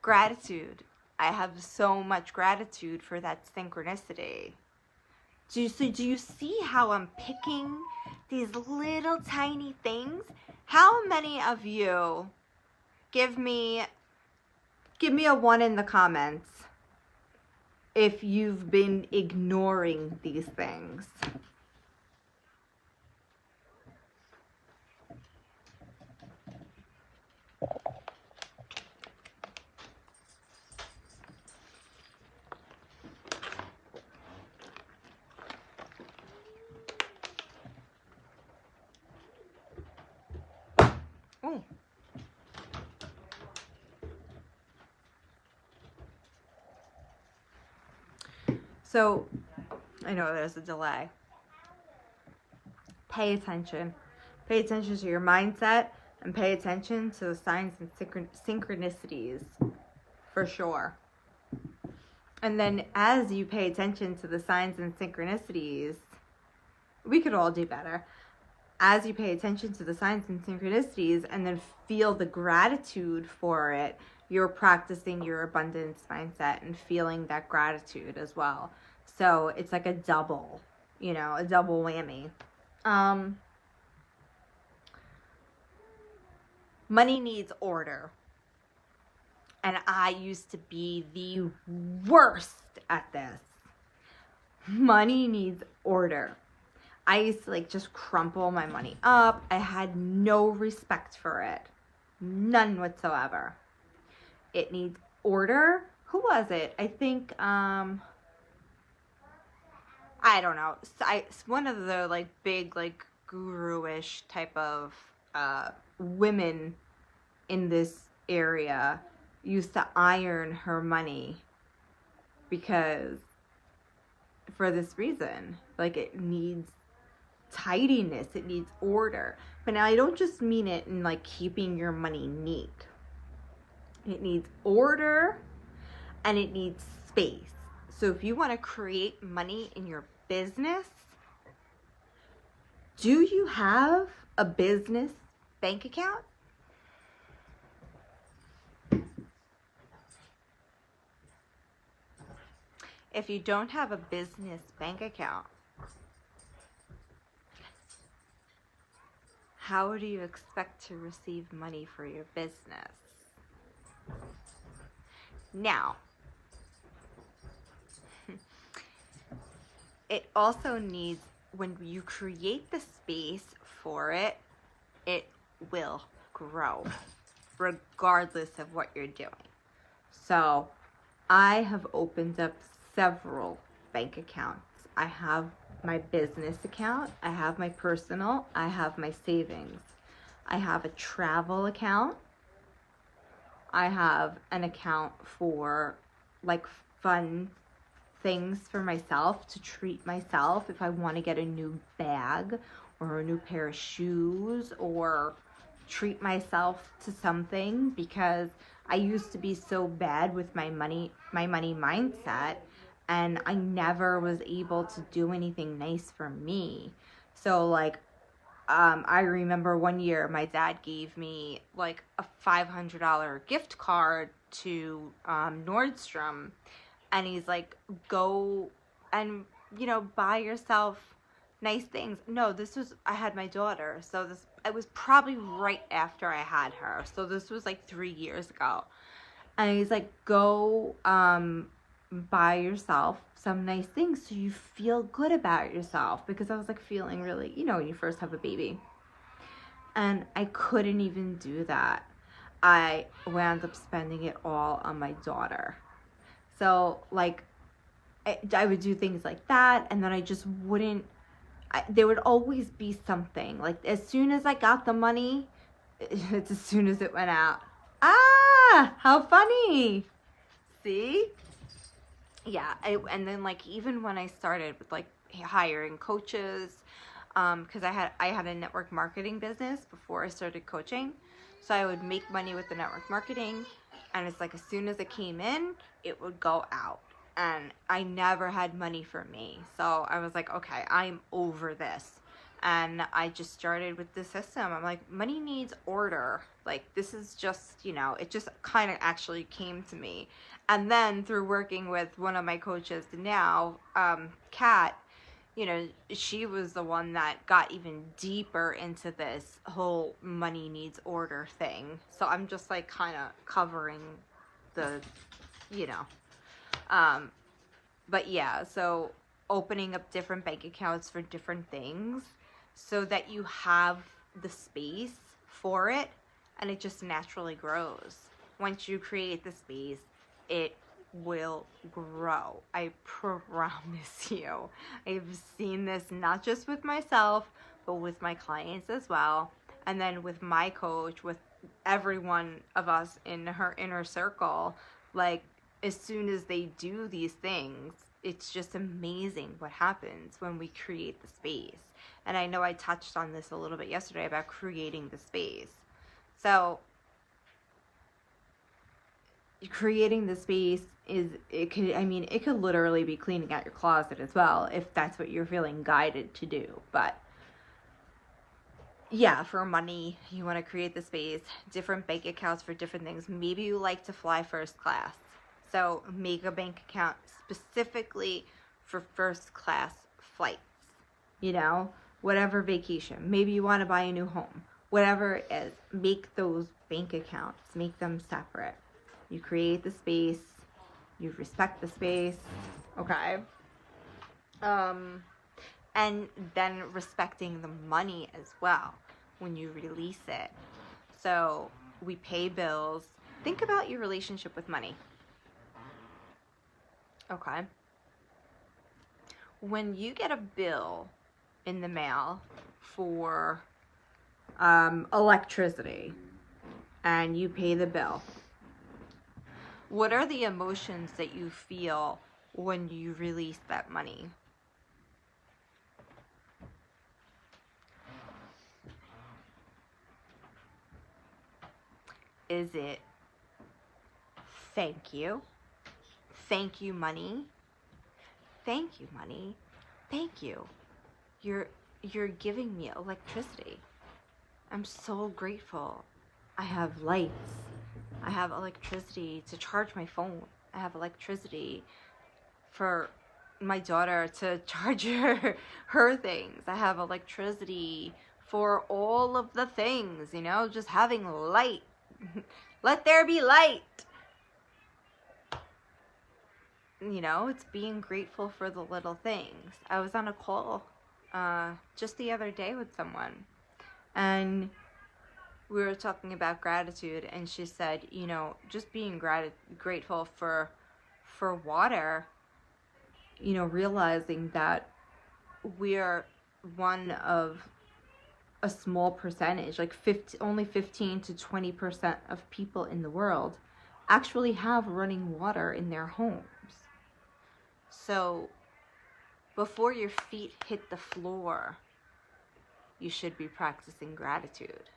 Gratitude. I have so much gratitude for that synchronicity. Do you see how I'm picking these little tiny things? How many of you give me a 1 in the comments if you've been ignoring these things? Oh. So, I know there's a delay. Pay attention. Pay attention to your mindset and pay attention to the signs and synchronicities, for sure. And then as you pay attention to the signs and synchronicities, we could all do better. As you pay attention to the signs and synchronicities and then feel the gratitude for it, you're practicing your abundance mindset and feeling that gratitude as well. So it's like a double whammy. Money needs order. And I used to be the worst at this. Money needs order. I used to just crumple my money up. I had no respect for it. None whatsoever. It needs order. Who was it? I think, I don't know. It's one of the big guru-ish type of women in this area used to iron her money because for this reason, it needs tidiness, it needs order. But now I don't just mean it in keeping your money neat. It needs order and it needs space. So if you want to create money in your business, do you have a business bank account? If you don't have a business bank account, how do you expect to receive money for your business? Now, it also needs, when you create the space for it, it will grow regardless of what you're doing. So I have opened up several bank accounts. I have my business account, I have my personal, I have my savings. I have a travel account. I have an account for like fun things for myself, to treat myself if I want to get a new bag or a new pair of shoes, or treat myself to something, because I used to be so bad with my money mindset, and I never was able to do anything nice for me. So like I remember one year my dad gave me like a $500 gift card to Nordstrom, and he's like, go and, buy yourself nice things. No, this was, I had my daughter, so this, it was probably right after I had her. So this was like 3 years ago. And he's like, go buy yourself some nice things so you feel good about yourself, because I was like feeling really, when you first have a baby. And I couldn't even do that. I wound up spending it all on my daughter. So like I would do things like that, and then I just wouldn't, there would always be something. Like as soon as I got the money, it's as soon as it went out. Ah, how funny. See? Yeah, and then like even when I started with like hiring coaches, because I had a network marketing business before I started coaching, so I would make money with the network marketing, and it's like as soon as it came in, it would go out, and I never had money for me. So I was like, okay, I'm over this. And I just started with the system. I'm like, money needs order. Like this is just, it just kind of actually came to me. And then through working with one of my coaches now, Kat, she was the one that got even deeper into this whole money needs order thing. So I'm just like kind of covering the, but yeah, so opening up different bank accounts for different things so that you have the space for it, and it just naturally grows. Once you create the space, it will grow. I promise you. I've seen this not just with myself, but with my clients as well. And then with my coach, with every one of us in her inner circle, like as soon as they do these things, it's just amazing what happens when we create the space. And I know I touched on this a little bit yesterday about creating the space. So creating the space it could literally be cleaning out your closet as well, if that's what you're feeling guided to do. But yeah, for money, you want to create the space, different bank accounts for different things. Maybe you like to fly first class, so make a bank account specifically for first class flights, whatever vacation. Maybe you want to buy a new home, whatever it is, make those bank accounts, make them separate. You create the space, you respect the space, okay? And then respecting the money as well when you release it. So we pay bills. Think about your relationship with money. Okay. When you get a bill in the mail for electricity and you pay the bill, what are the emotions that you feel when you release that money? Is it thank you? Thank you, money. Thank you, money. Thank you. You're giving me electricity. I'm so grateful. I have lights. I have electricity to charge my phone. I have electricity for my daughter to charge her things. I have electricity for all of the things, just having light. Let there be light. It's being grateful for the little things. I was on a call just the other day with someone, and we were talking about gratitude, and she said, you know, just being grateful for water, you know, realizing that we are one of a small percentage, like only 15 to 20% of people in the world actually have running water in their homes. So before your feet hit the floor, you should be practicing gratitude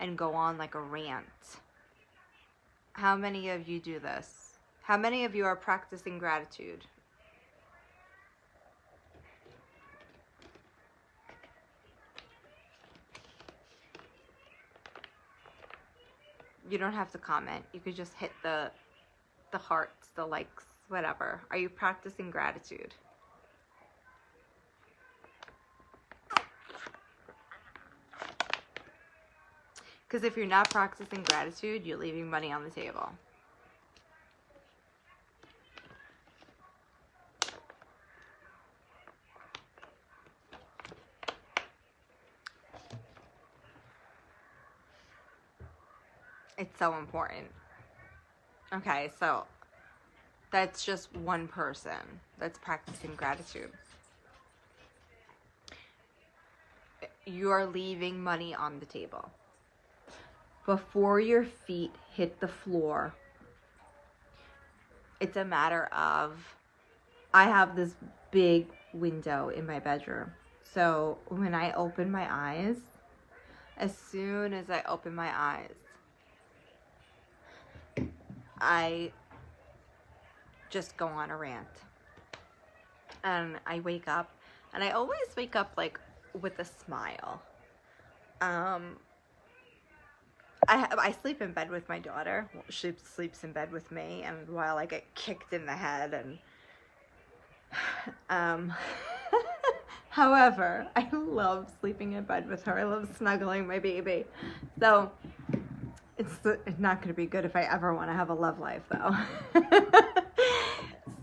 and go on like a rant. How many of you do this? How many of you are practicing gratitude? You don't have to comment. You could just hit the hearts, the likes, whatever. Are you practicing gratitude? Because if you're not practicing gratitude, you're leaving money on the table. It's so important. Okay, so that's just one person that's practicing gratitude. You are leaving money on the table. Before your feet hit the floor, it's a matter of, I have this big window in my bedroom. So when I open my eyes, as soon as I open my eyes, I just go on a rant. And I wake up, and I always wake up like with a smile. I sleep in bed with my daughter. Well, she sleeps in bed with me, and while I get kicked in the head and however, I love sleeping in bed with her. I love snuggling my baby. So it's not going to be good if I ever want to have a love life, though.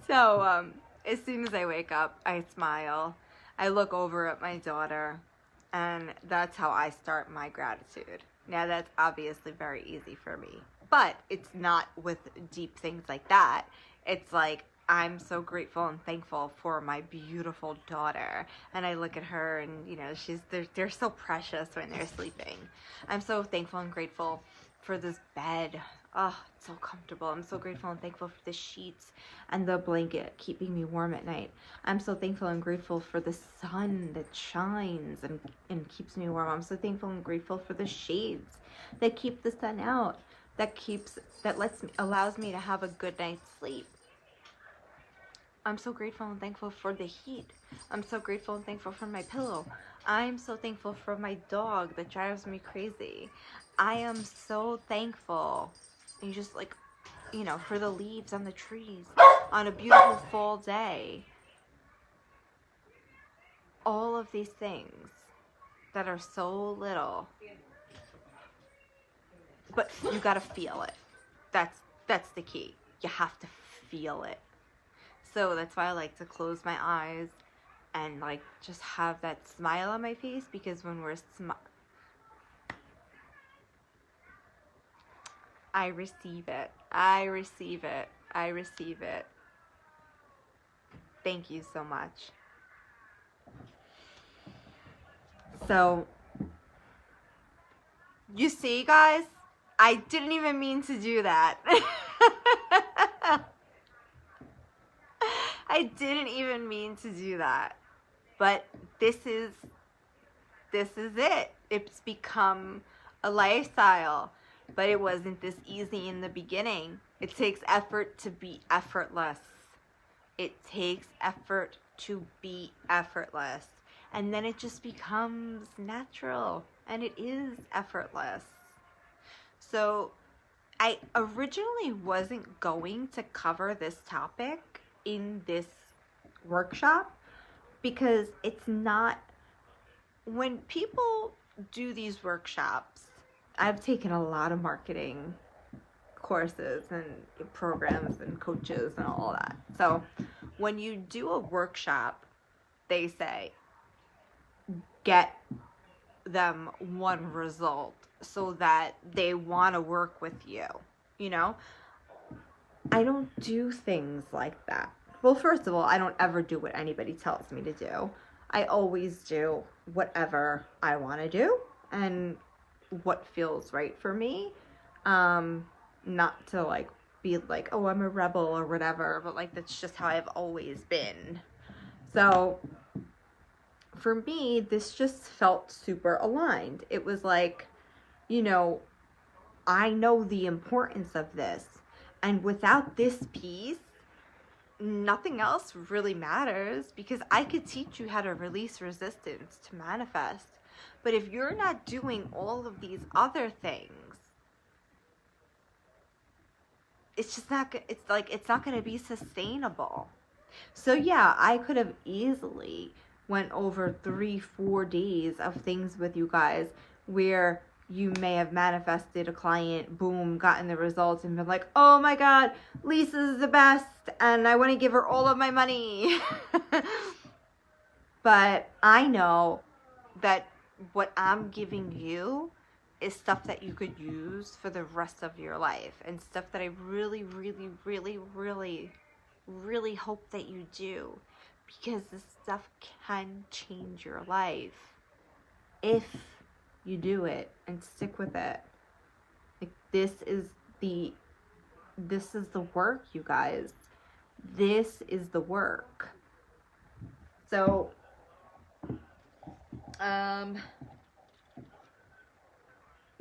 So as soon as I wake up, I smile. I look over at my daughter, and that's how I start my gratitude. Now, that's obviously very easy for me, but it's not with deep things like that. It's like, I'm so grateful and thankful for my beautiful daughter. And I look at her, and, you know, they're so precious when they're sleeping. I'm so thankful and grateful for this bed. Oh, it's so comfortable. I'm so grateful and thankful for the sheets and the blanket keeping me warm at night. I'm so thankful and grateful for the sun that shines and keeps me warm. I'm so thankful and grateful for the shades that keep the sun out, allows me to have a good night's sleep. I'm so grateful and thankful for the heat. I'm so grateful and thankful for my pillow. I'm so thankful for my dog that drives me crazy. I am so thankful, and just like, you know, for the leaves on the trees on a beautiful fall day. All of these things that are so little, but you gotta feel it. That's the key. You have to feel it. So that's why I like to close my eyes and like just have that smile on my face, because when we're I receive it. I receive it. I receive it. Thank you so much. So, you see, guys, I didn't even mean to do that. I didn't even mean to do that. But this is it. It's become a lifestyle. But it wasn't this easy in the beginning. It takes effort to be effortless. It takes effort to be effortless. And then it just becomes natural. And it is effortless. So I originally wasn't going to cover this topic in this workshop, because it's not, when people do these workshops, I've taken a lot of marketing courses and programs and coaches and all that. So when you do a workshop, they say, get them one result so that they want to work with you, you know? I don't do things like that. Well, first of all, I don't ever do what anybody tells me to do. I always do whatever I want to do and what feels right for me. Not to like be like, oh, I'm a rebel or whatever, but like that's just how I've always been. So for me, this just felt super aligned. It was like, you know, I know the importance of this. And without this piece, nothing else really matters, because I could teach you how to release resistance to manifest. But if you're not doing all of these other things, it's just not, it's like, it's not going to be sustainable. So yeah, I could have easily went over 3-4 days of things with you guys where you may have manifested a client, boom, gotten the results, and been like, oh my God, Lisa's the best, and I want to give her all of my money. But I know that what I'm giving you is stuff that you could use for the rest of your life, and stuff that I really, really, really, really, really hope that you do, because this stuff can change your life if you do it and stick with it. Like this is the work, you guys. This is the work. So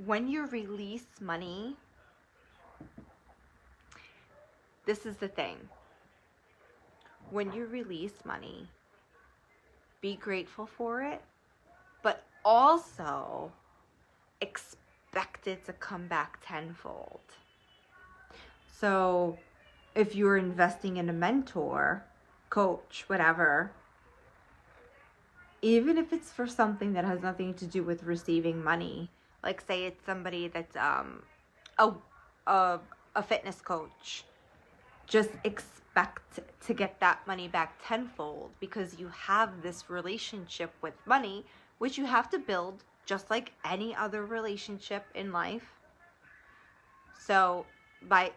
when you release money, this is the thing. When you release money, be grateful for it, but also expect it to come back tenfold. So if you're investing in a mentor, coach, whatever, even if it's for something that has nothing to do with receiving money, like say it's somebody that's a fitness coach, just expect to get that money back tenfold, because you have this relationship with money, which you have to build just like any other relationship in life. So by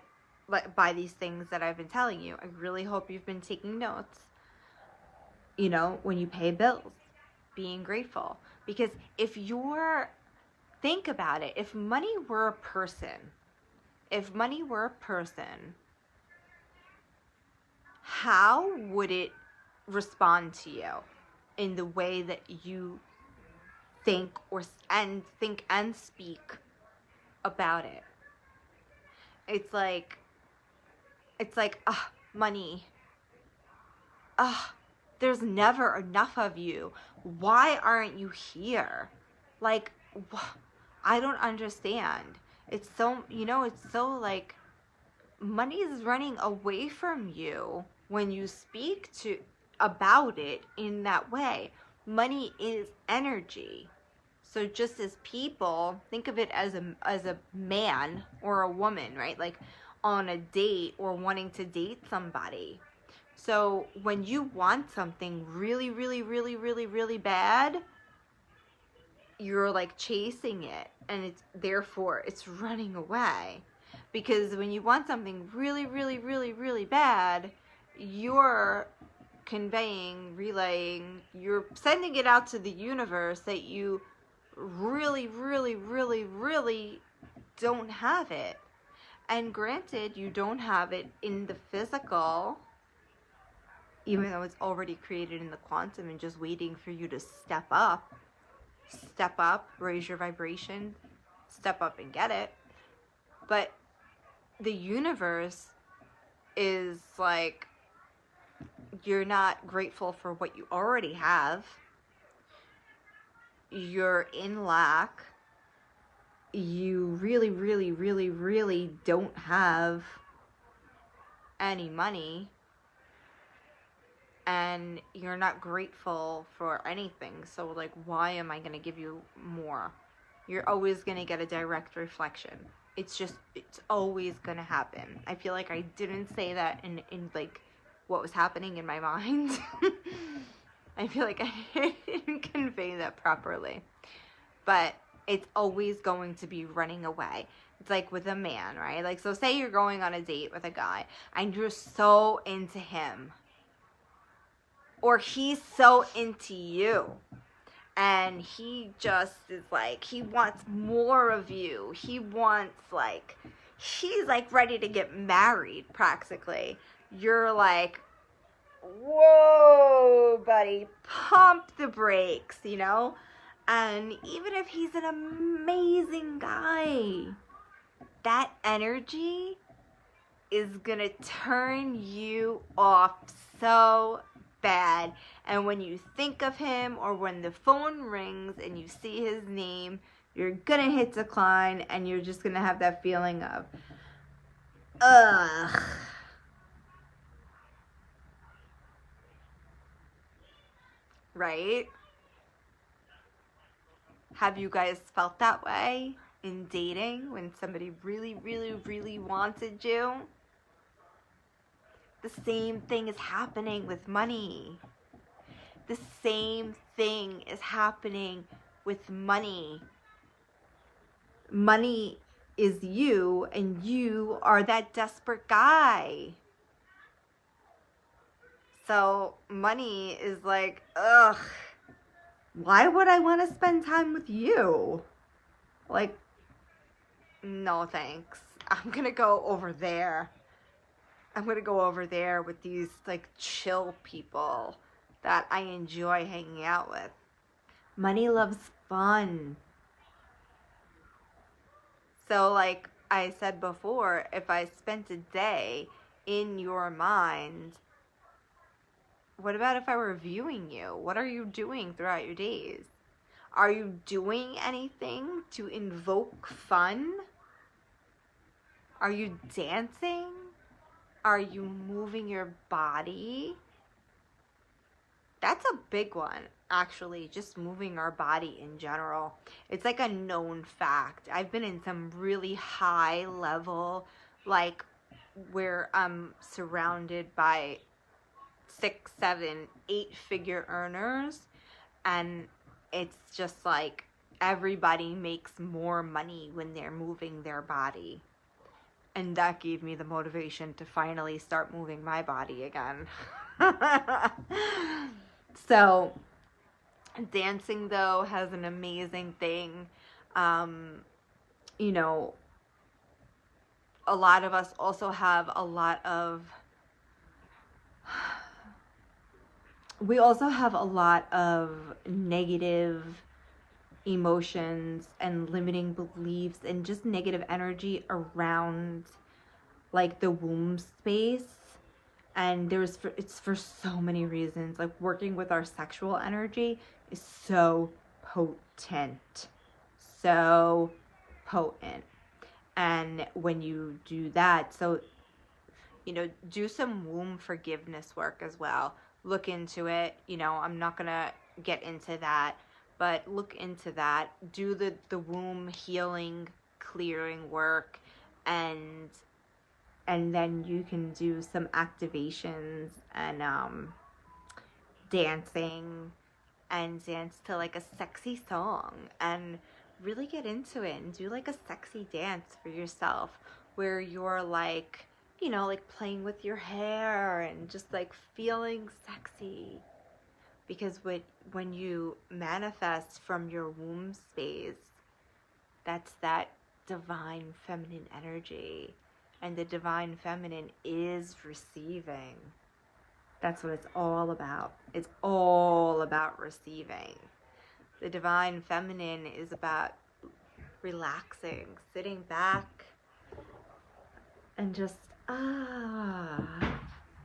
these things that I've been telling you, I really hope you've been taking notes. You know, when you pay bills, being grateful. Because think about it, if money were a person, how would it respond to you in the way that you think and speak about it? It's like, money. There's never enough of you. Why aren't you here? Like, I don't understand. It's so, it's so like, money is running away from you when you speak about it in that way. Money is energy. So just as people, think of it as a man or a woman, right? Like on a date or wanting to date somebody. So when you want something really, really, really, really, really bad, you're like chasing it, and therefore it's running away. Because when you want something really, really, really, really bad, you're relaying, you're sending it out to the universe that you really, really, really, really don't have it. And granted, you don't have it in the physical, even though it's already created in the quantum and just waiting for you to step up, raise your vibration, step up and get it. But the universe is like, you're not grateful for what you already have. You're in lack. You really, really, really, really don't have any money. And you're not grateful for anything. So like, why am I going to give you more? You're always going to get a direct reflection. It's always going to happen. I feel like I didn't say that in like what was happening in my mind. I feel like I didn't convey that properly. but it's always going to be running away. It's like with a man, right? Like, so say you're going on a date with a guy and you're so into him, or he's so into you, and he just is like, he wants more of you. He wants, like, he's like ready to get married practically. You're like, whoa, buddy, pump the brakes, you know? And even if he's an amazing guy, that energy is gonna turn you off so bad. And when you think of him, or when the phone rings and you see his name, you're gonna hit decline, and you're just gonna have that feeling of, ugh. Right? Have you guys felt that way in dating when somebody really, really, really wanted you? The same thing is happening with money. The same thing is happening with money. Money is you, and you are that desperate guy. So money is like, ugh, why would I want to spend time with you? Like, no thanks. I'm gonna go over there. I'm gonna go over there with these, like, chill people that I enjoy hanging out with. Money loves fun. So, like I said before, if I spent a day in your mind, what about if I were viewing you? What are you doing throughout your days? Are you doing anything to invoke fun? Are you dancing? Are you moving your body? That's a big one, actually, just moving our body in general. It's like a known fact. I've been in some really high level, like, where I'm surrounded by 6, 7, 8-figure earners, and it's just like everybody makes more money when they're moving their body. And that gave me the motivation to finally start moving my body again. So, dancing, though, has an amazing thing. You know, a lot of us also have a lot of, we also have a lot of negative emotions and limiting beliefs and just negative energy around, like, the womb space. And it's for so many reasons. Like, working with our sexual energy is so potent. So potent. And when you do that, so, you know, do some womb forgiveness work as well. Look into it. You know, I'm not going to get into that, but look into that. Do the womb healing, clearing work, and then you can do some activations and dancing, and dance to, like, a sexy song, and really get into it and do, like, a sexy dance for yourself where you're, like, you know, like, playing with your hair and just, like, feeling sexy. Because when you manifest from your womb space, that's that divine feminine energy. And the divine feminine is receiving. That's what it's all about. It's all about receiving. The divine feminine is about relaxing, sitting back, and just,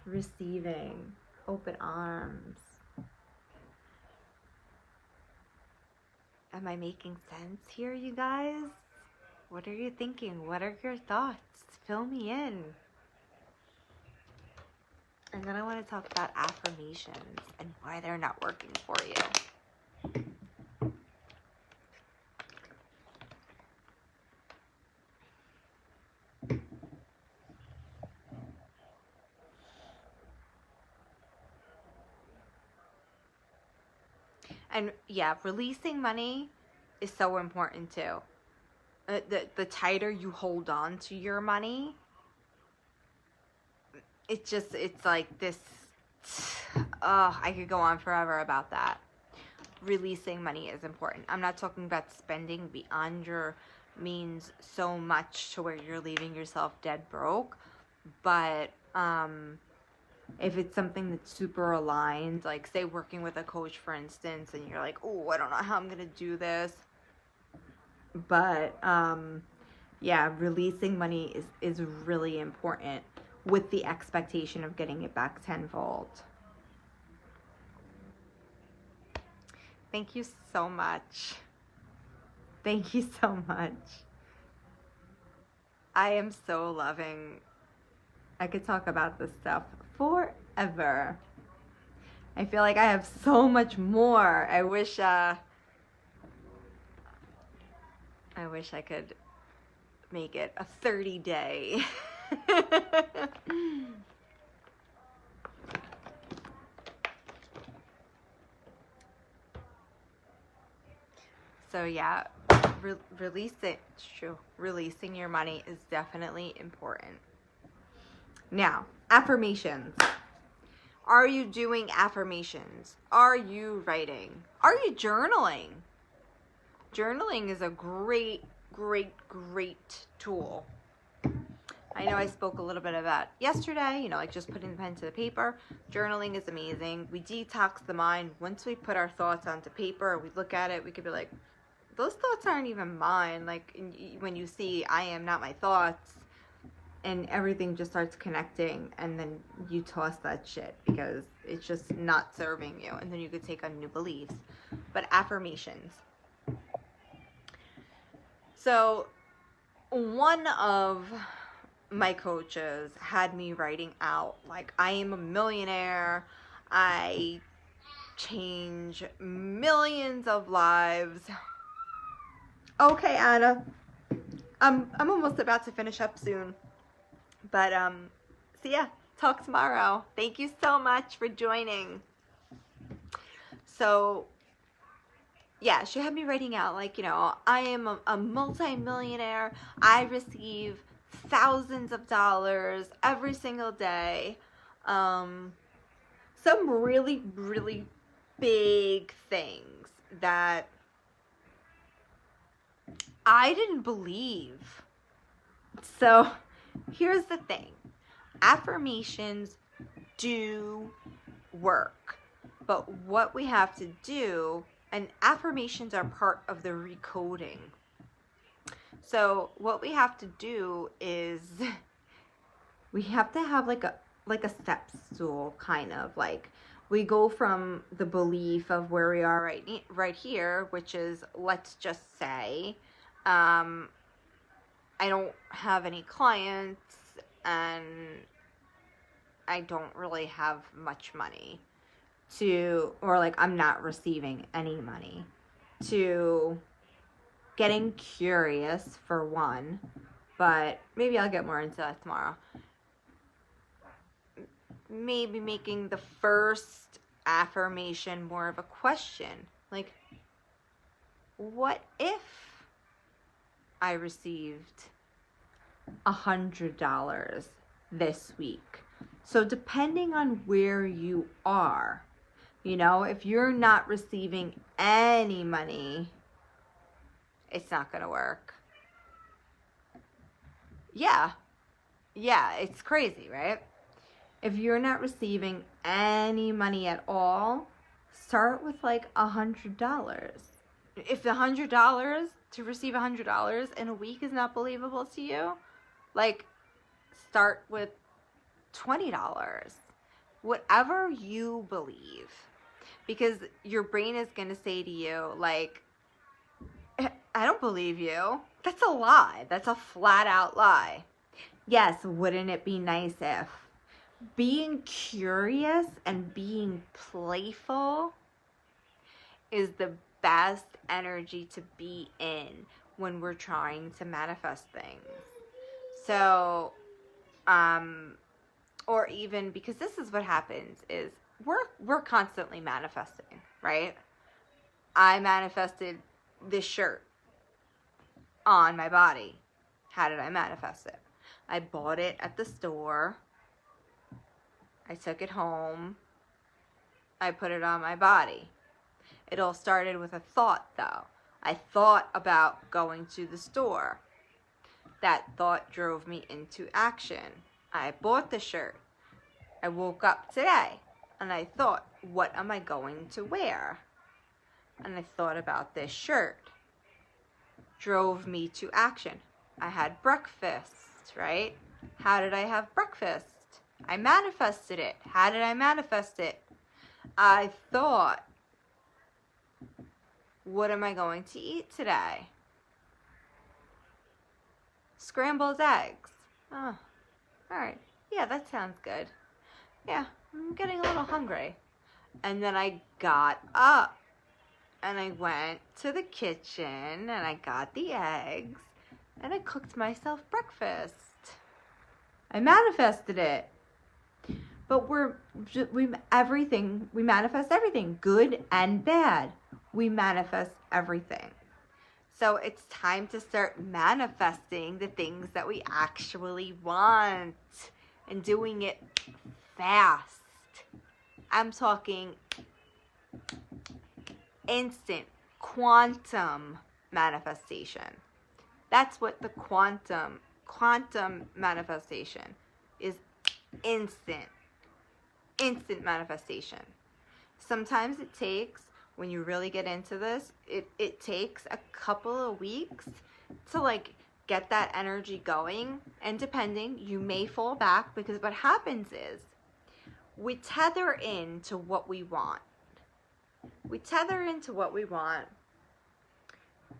receiving. Open arms. Am I making sense here, you guys? What are you thinking? What are your thoughts? Fill me in. And then I want to talk about affirmations and why they're not working for you. And yeah, releasing money is so important too. The tighter you hold on to your money, it's like this. Oh, I could go on forever about that. Releasing money is important. I'm not talking about spending beyond your means so much to where you're leaving yourself dead broke, but if it's something that's super aligned, like say working with a coach, for instance, and you're like, oh, I don't know how I'm gonna do this, but yeah, releasing money is really important with the expectation of getting it back tenfold. Thank you so much. Thank you so much. I am so loving. I could talk about this stuff forever. I feel like I have so much more. I wish I could make it a 30-day. So yeah, release it. It's true. Releasing your money is definitely important. Now, affirmations. Are you doing affirmations? Are you writing? Are you journaling? Journaling is a great tool. I know I spoke a little bit about yesterday, like just putting the pen to the paper. Journaling is amazing. We detox the mind. Once we put our thoughts onto paper, we look at it, we could be like, those thoughts aren't even mine. Like when you see I am not my thoughts, and everything just starts connecting, and then you toss that shit because it's just not serving you, and then you could take on new beliefs. But affirmations. So one of my coaches had me writing out, like, I am a millionaire, I change millions of lives. Okay, Anna, I'm almost about to finish up soon, but so yeah, talk tomorrow. Thank you so much for joining. So yeah, she had me writing out, like, I am a multi-millionaire. I receive thousands of dollars every single day. Some really big things that I didn't believe. So here's the thing. Affirmations do work. But what we have to do, and affirmations are part of the recoding. So what we have to do is we have to have like a step stool, kind of like we go from the belief of where we are right here, which is, let's just say, I don't have any clients and I don't really have much money, or like I'm not receiving any money, to getting curious for one, but maybe I'll get more into that tomorrow. Maybe making the first affirmation more of a question, like, what if I received $100 this week? So depending on where you are, if you're not receiving any money, it's not going to work. Yeah, it's crazy, right? If you're not receiving any money at all, start with like $100. If the $100, to receive $100 in a week is not believable to you, like, start with $20. Whatever you believe. Because your brain is going to say to you, like, I don't believe you. That's a lie. That's a flat out lie. Yes, wouldn't it be nice if? Being curious and being playful is the best energy to be in when we're trying to manifest things. So, or even, because this is what happens, is we're constantly manifesting, right? I manifested this shirt on my body. How did I manifest it? I bought it at the store. I took it home. I put it on my body. It all started with a thought, though. I thought about going to the store. That thought drove me into action. I bought the shirt. I woke up today and I thought, what am I going to wear? And I thought about this shirt. Drove me to action. I had breakfast, right? How did I have breakfast? I manifested it. How did I manifest it? I thought, what am I going to eat today? Scrambled eggs. Oh, all right. Yeah, that sounds good. Yeah, I'm getting a little hungry. And then I got up and I went to the kitchen and I got the eggs and I cooked myself breakfast. I manifested it. But we manifest everything, good and bad. We manifest everything. So it's time to start manifesting the things that we actually want and doing it fast. I'm talking instant, quantum manifestation. That's what the quantum manifestation is. Instant manifestation. Sometimes it takes, when you really get into this, it takes a couple of weeks to like get that energy going, and depending, you may fall back, because what happens is we tether into what we want.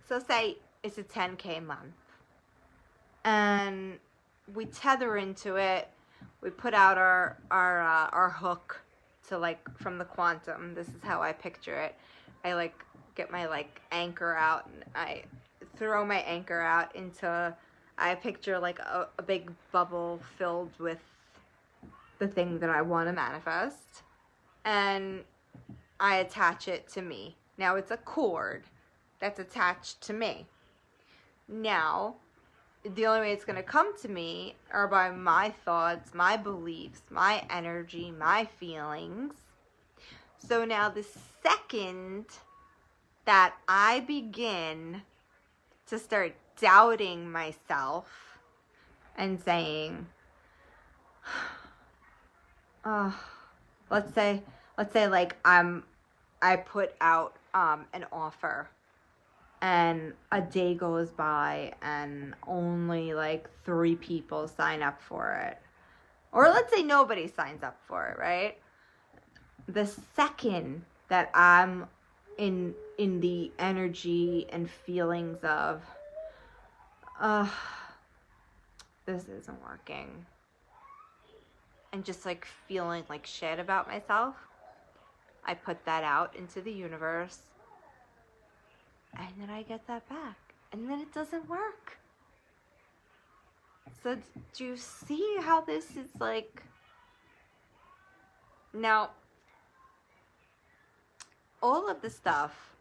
So say it's a 10K month and we tether into it. We put out our hook to like from the quantum. This is how I picture it. I like get my like anchor out and I throw my anchor out into, I picture like a big bubble filled with the thing that I want to manifest, and I attach it to me. Now it's a cord that's attached to me. Now, the only way it's going to come to me are by my thoughts, my beliefs, my energy, my feelings. So now the second that I begin to start doubting myself and saying, let's say like I put out an offer and a day goes by and only like 3 people sign up for it. Or let's say nobody signs up for it, right? The second that I'm in the energy and feelings of, this isn't working, and just like feeling like shit about myself, I put that out into the universe, and then I get that back, and then it doesn't work. So do you see how this is like? Now, all of the stuff,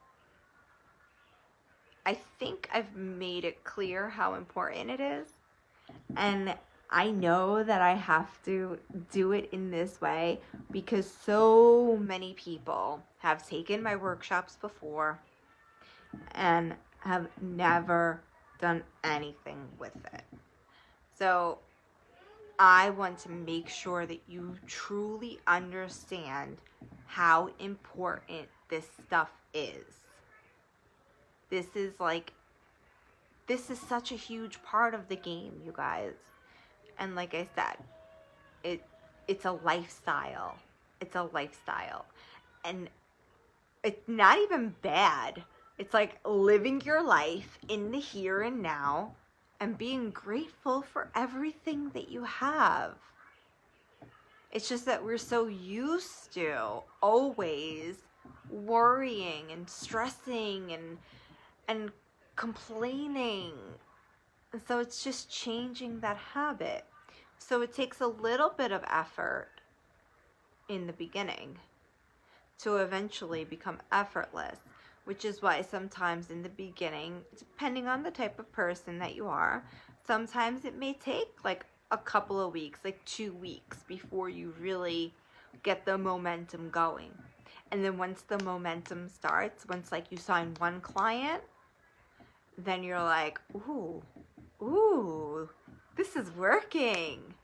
I think I've made it clear how important it is, and I know that I have to do it in this way because so many people have taken my workshops before and have never done anything with it. So I want to make sure that you truly understand how important this stuff is. This is such a huge part of the game, you guys. And like I said, it's a lifestyle. It's a lifestyle. And it's not even bad. It's like living your life in the here and now and being grateful for everything that you have. It's just that we're so used to always worrying and stressing and complaining. And so it's just changing that habit. So it takes a little bit of effort in the beginning to eventually become effortless. which is why sometimes in the beginning, depending on the type of person that you are, sometimes it may take like a couple of weeks, like 2 weeks before you really get the momentum going. And then once the momentum starts, once like you sign one client, then you're like, ooh, this is working.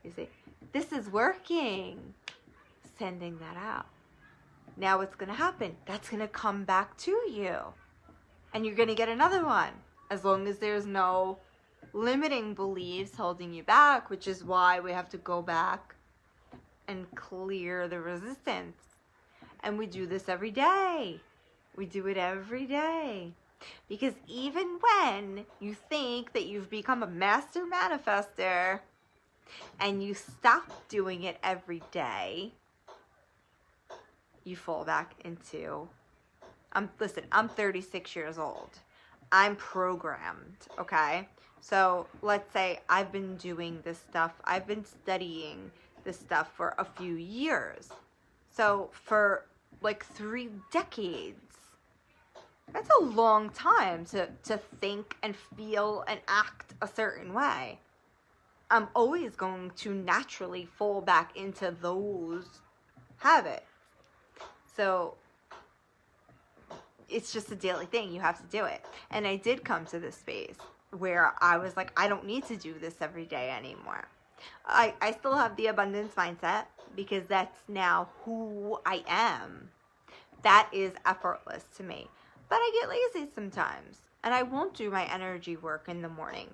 You see, this is working. Sending that out. Now what's going to happen? That's going to come back to you. And you're going to get another one. As long as there's no limiting beliefs holding you back, which is why we have to go back and clear the resistance. And we do this every day. We do it every day. Because even when you think that you've become a master manifester and you stop doing it every day, you fall back into, listen, I'm 36 years old. I'm programmed, okay? So let's say I've been doing this stuff, I've been studying this stuff for a few years. So for like 3 decades, that's a long time to think and feel and act a certain way. I'm always going to naturally fall back into those habits. So it's just a daily thing. You have to do it. And I did come to this space where I was like, I don't need to do this every day anymore. I still have the abundance mindset because that's now who I am. That is effortless to me. But I get lazy sometimes. And I won't do my energy work in the morning.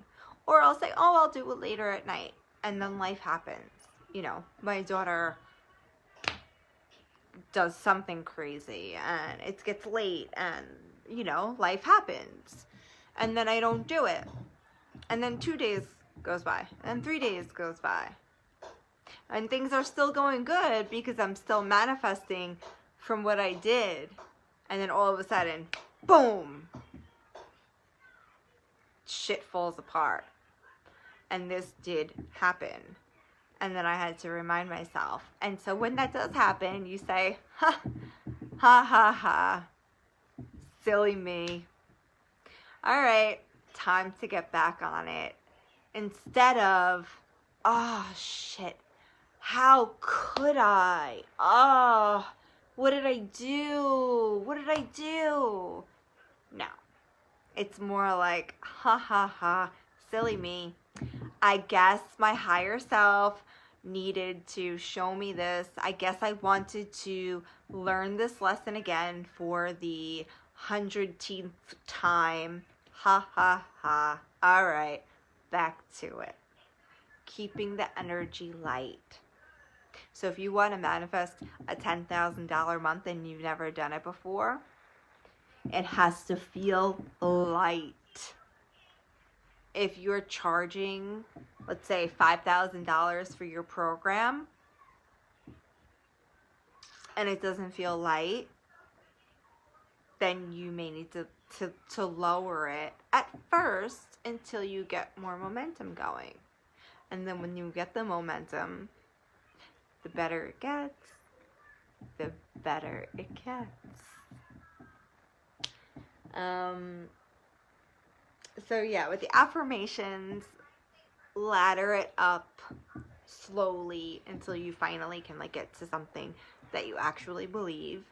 Or I'll say, oh, I'll do it later at night. And then life happens. You know, my daughter does something crazy and it gets late and, you know, life happens. And then I don't do it. And then 2 days goes by. And 3 days goes by. And things are still going good because I'm still manifesting from what I did. And then all of a sudden, boom! Shit falls apart. And this did happen. And then I had to remind myself. And so when that does happen, you say, ha, ha, ha, ha. Silly me. All right, time to get back on it. Instead of, oh, shit, how could I? Oh, what did I do? What did I do? No. It's more like, ha, ha, ha, silly me. I guess my higher self needed to show me this. I guess I wanted to learn this lesson again for the 100th time. Ha, ha, ha. All right, back to it. Keeping the energy light. So if you want to manifest a $10,000 month and you've never done it before, it has to feel light. If you're charging, let's say $5,000 for your program, and it doesn't feel light, then you may need to lower it at first until you get more momentum going. And then when you get the momentum, the better it gets, the better it gets. So yeah, with the affirmations, ladder it up slowly until you finally can like get to something that you actually believe.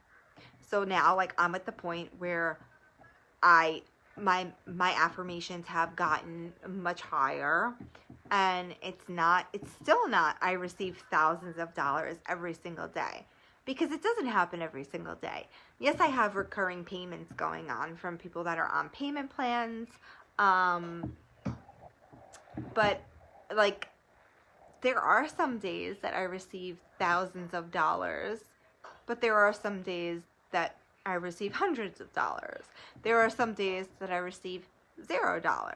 So now like I'm at the point where my affirmations have gotten much higher, and it's still not I receive thousands of dollars every single day, because it doesn't happen every single day. Yes, I have recurring payments going on from people that are on payment plans, but like there are some days that I receive thousands of dollars, but there are some days that I receive hundreds of dollars. There are some days that I receive $0.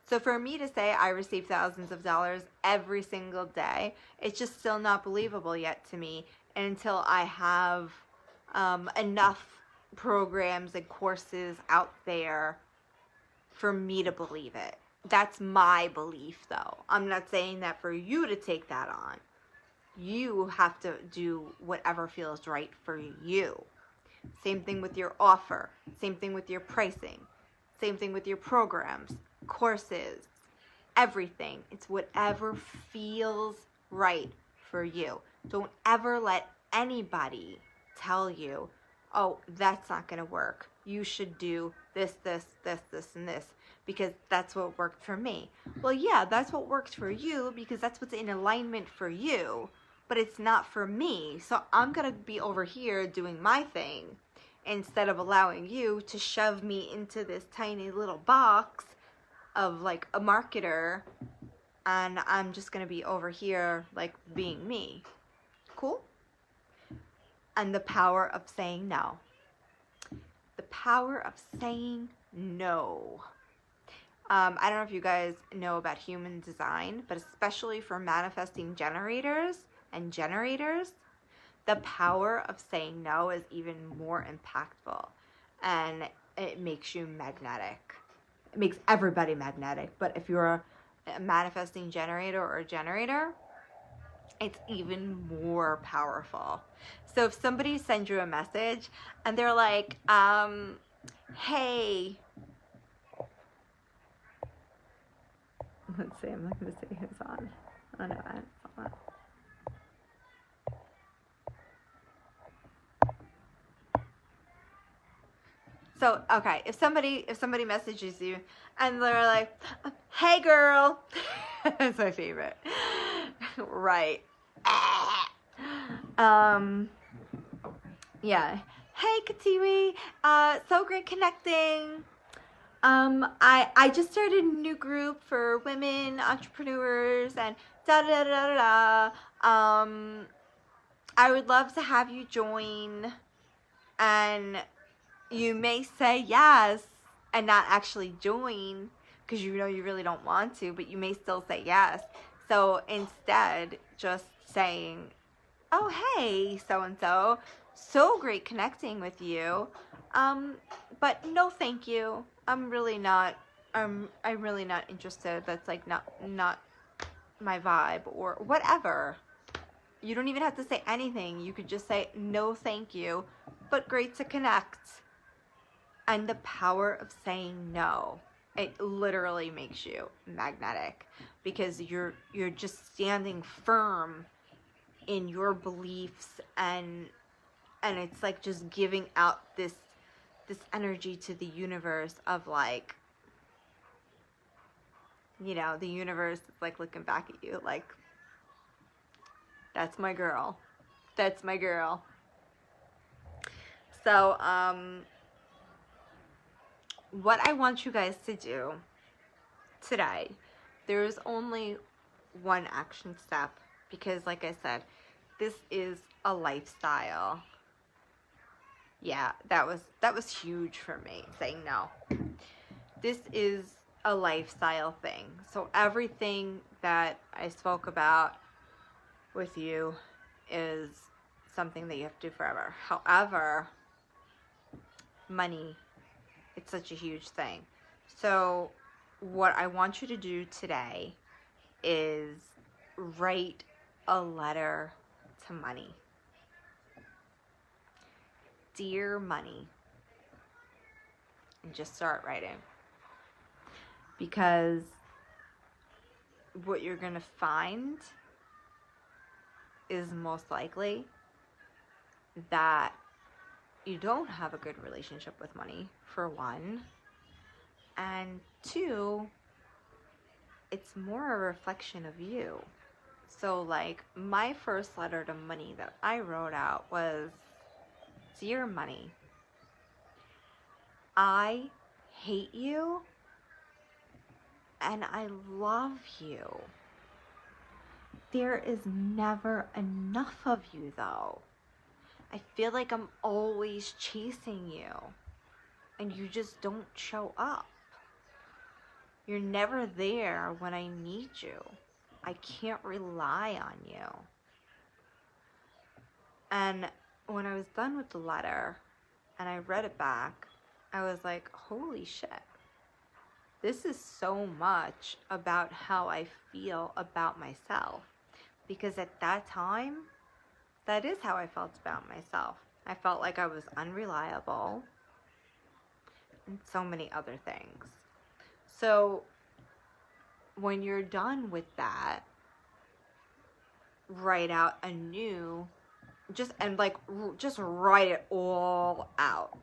So for me to say I receive thousands of dollars every single day, it's just still not believable yet to me until I have enough programs and courses out there for me to believe it. That's my belief, though. I'm not saying that for you to take that on. You have to do whatever feels right for you. Same thing with your offer. Same thing with your pricing. Same thing with your programs, courses, everything. It's whatever feels right for you. Don't ever let anybody tell you, oh, that's not going to work. You should do this, and this, because that's what worked for me. Well, yeah, that's what worked for you because that's what's in alignment for you, but it's not for me. So I'm going to be over here doing my thing instead of allowing you to shove me into this tiny little box of like a marketer, and I'm just going to be over here like being me. Cool? And the power of saying no. The power of saying no. I don't know if you guys know about human design, but especially for manifesting generators, the power of saying no is even more impactful, and it makes you magnetic. It makes everybody magnetic, but if you're a manifesting generator or a generator, it's even more powerful. So if somebody sends you a message and they're like, hey, let's see, I'm not going to say who's on. Oh, no, it's on. So, okay, if somebody messages you and they're like, hey girl, that's my favorite. Right. Yeah. Hey Katiwi, so great connecting. I just started a new group for women entrepreneurs and da da da da da. I would love to have you join, and you may say yes and not actually join because you know you really don't want to, but you may still say yes. So instead, just saying, oh, hey, so-and-so, so great connecting with you, but no thank you. I'm really not interested. That's like not my vibe or whatever. You don't even have to say anything. You could just say no thank you, but great to connect. And the power of saying no, it literally makes you magnetic because you're just standing firm in your beliefs, and it's like just giving out this energy to the universe of like, you know, the universe is like looking back at you like, that's my girl. That's my girl. So, what I want you guys to do today, there's only one action step because like I said, this is a lifestyle. Yeah, that was huge for me, saying no. This is a lifestyle thing. So everything that I spoke about with you is something that you have to do forever. However, money, it's such a huge thing. So what I want you to do today is write a letter to money. Dear money. And just start writing. Because what you're going to find is most likely that you don't have a good relationship with money, for one. And two, it's more a reflection of you. So like my first letter to money that I wrote out was, dear money, I hate you and I love you. There is never enough of you though. I feel like I'm always chasing you and you just don't show up. You're never there when I need you. I can't rely on you. And when I was done with the letter and I read it back, I was like, holy shit. This is so much about how I feel about myself. Because at that time, that is how I felt about myself. I felt like I was unreliable, and so many other things. So when you're done with that, write out a new, just write it all out,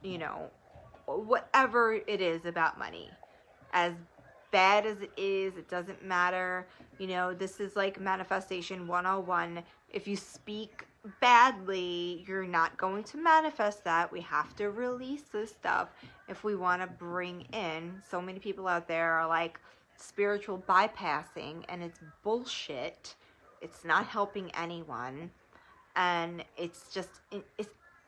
whatever it is about money. As bad as it is, it doesn't matter. This is like manifestation 101. If you speak badly, you're not going to manifest that. We have to release this stuff if we want to bring in. So many people out there are like spiritual bypassing, and it's bullshit. It's not helping anyone, and it's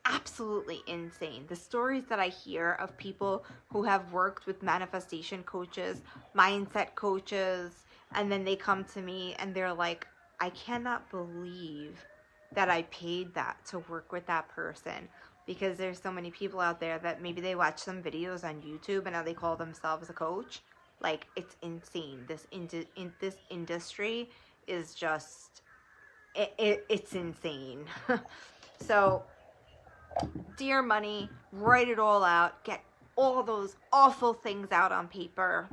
absolutely insane. The stories that I hear of people who have worked with manifestation coaches, mindset coaches, and then they come to me and they're like, I cannot believe that I paid that to work with that person. Because there's so many people out there that maybe they watch some videos on YouTube and now they call themselves a coach. Like, it's insane. This industry is just, it's insane. So, dear money, write it all out. Get all those awful things out on paper.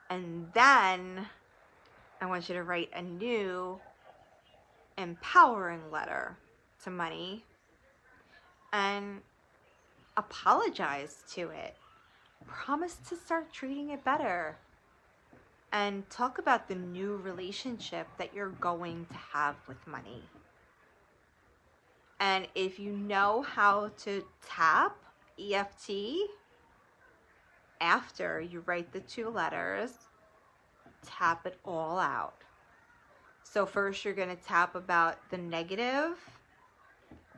And then I want you to write a new empowering letter to money and apologize to it. Promise to start treating it better. And talk about the new relationship that you're going to have with money. And if you know how to tap EFT, after you write the 2 letters, tap it all out. So first you're going to tap about the negative,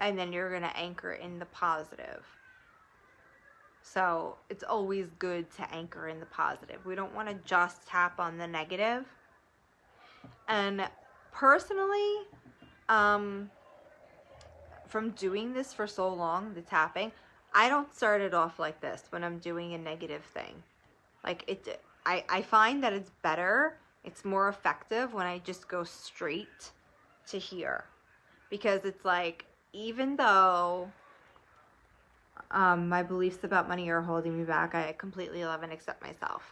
and then you're going to anchor in the positive. So it's always good to anchor in the positive. We don't want to just tap on the negative. And personally, from doing this for so long, the tapping, I don't start it off like this when I'm doing a negative thing. Like, I find that it's better, it's more effective when I just go straight to here. Because it's like, even though my beliefs about money are holding me back, I completely love and accept myself.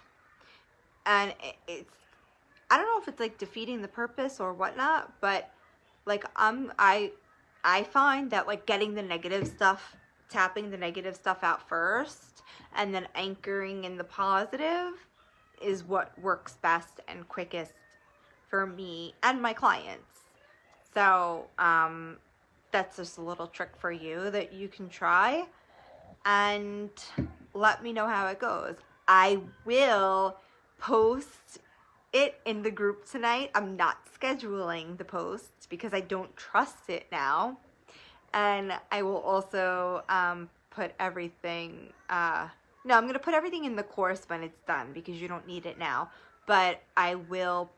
And it's, I don't know if it's like defeating the purpose or whatnot, but like I find that like getting the negative stuff, tapping the negative stuff out first, and then anchoring in the positive is what works best and quickest for me and my clients. So that's just a little trick for you that you can try, and let me know how it goes. I will post it in the group tonight. I'm not scheduling the posts because I don't trust it now. And I will also put everything, no, I'm going to put everything in the course when it's done because you don't need it now. But I will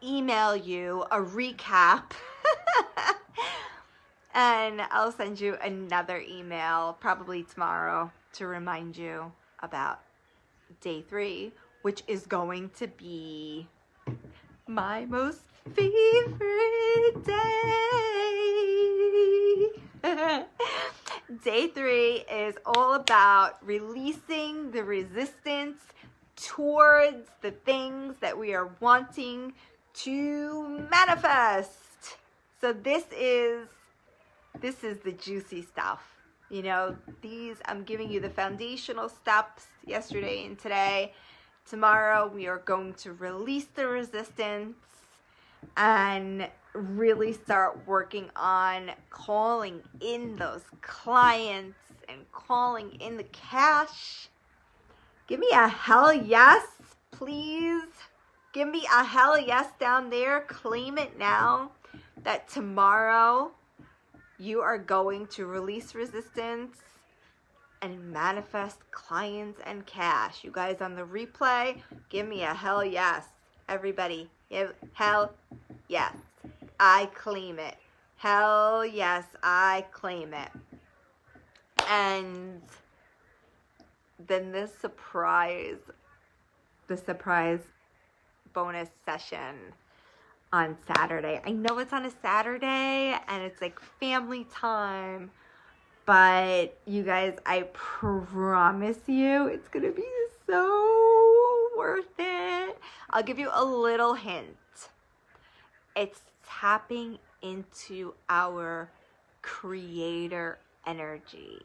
email you a recap and I'll send you another email probably tomorrow to remind you about day 3, which is going to be my most favorite day. Day 3 is all about releasing the resistance towards the things that we are wanting to manifest. So this is the juicy stuff. I'm giving you the foundational steps yesterday and today. Tomorrow we are going to release the resistance and really start working on calling in those clients and calling in the cash. Give me a hell yes, please. Give me a hell yes down there. Claim it now that tomorrow you are going to release resistance and manifest clients and cash. You guys on the replay, give me a hell yes. Everybody, give hell yes. I claim it. Hell yes, I claim it. And then the surprise bonus session. on Saturday. I know it's on a Saturday and it's like family time, but you guys, I promise you it's gonna be so worth it. I'll give you a little hint. It's tapping into our creator energy,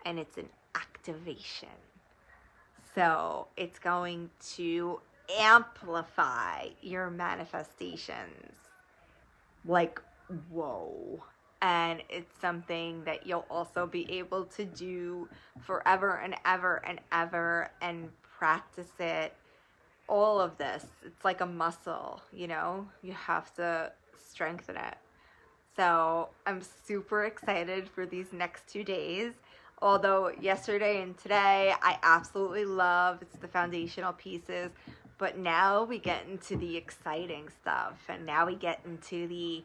and it's an activation. So it's going to amplify your manifestations. Like, whoa. And it's something that you'll also be able to do forever and ever and ever and practice it. All of this, it's like a muscle, you know? You have to strengthen it. So I'm super excited for these next 2 days. Although yesterday and today I absolutely love, it's the foundational pieces, but now we get into the exciting stuff, and now we get into the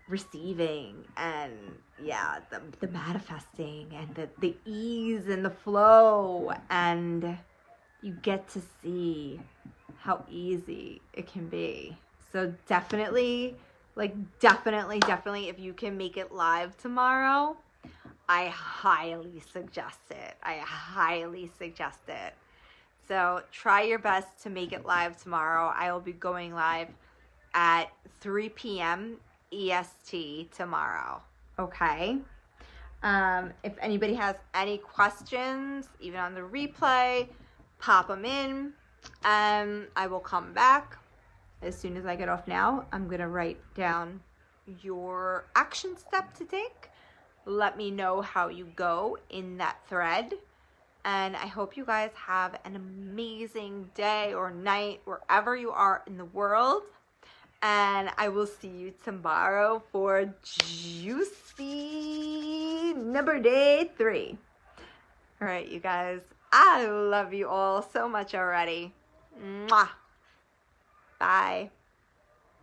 receiving and the manifesting and the ease and the flow, and you get to see how easy it can be. So definitely, if you can make it live tomorrow, I highly suggest it. So try your best to make it live tomorrow. I will be going live at 3 p.m. EST tomorrow. Okay? If anybody has any questions, even on the replay, pop them in. I will come back as soon as I get off now. I'm going to write down your action step to take. Let me know how you go in that thread. And I hope you guys have an amazing day or night wherever you are in the world. And I will see you tomorrow for juicy number day 3. All right, you guys. I love you all so much already. Mwah. Bye.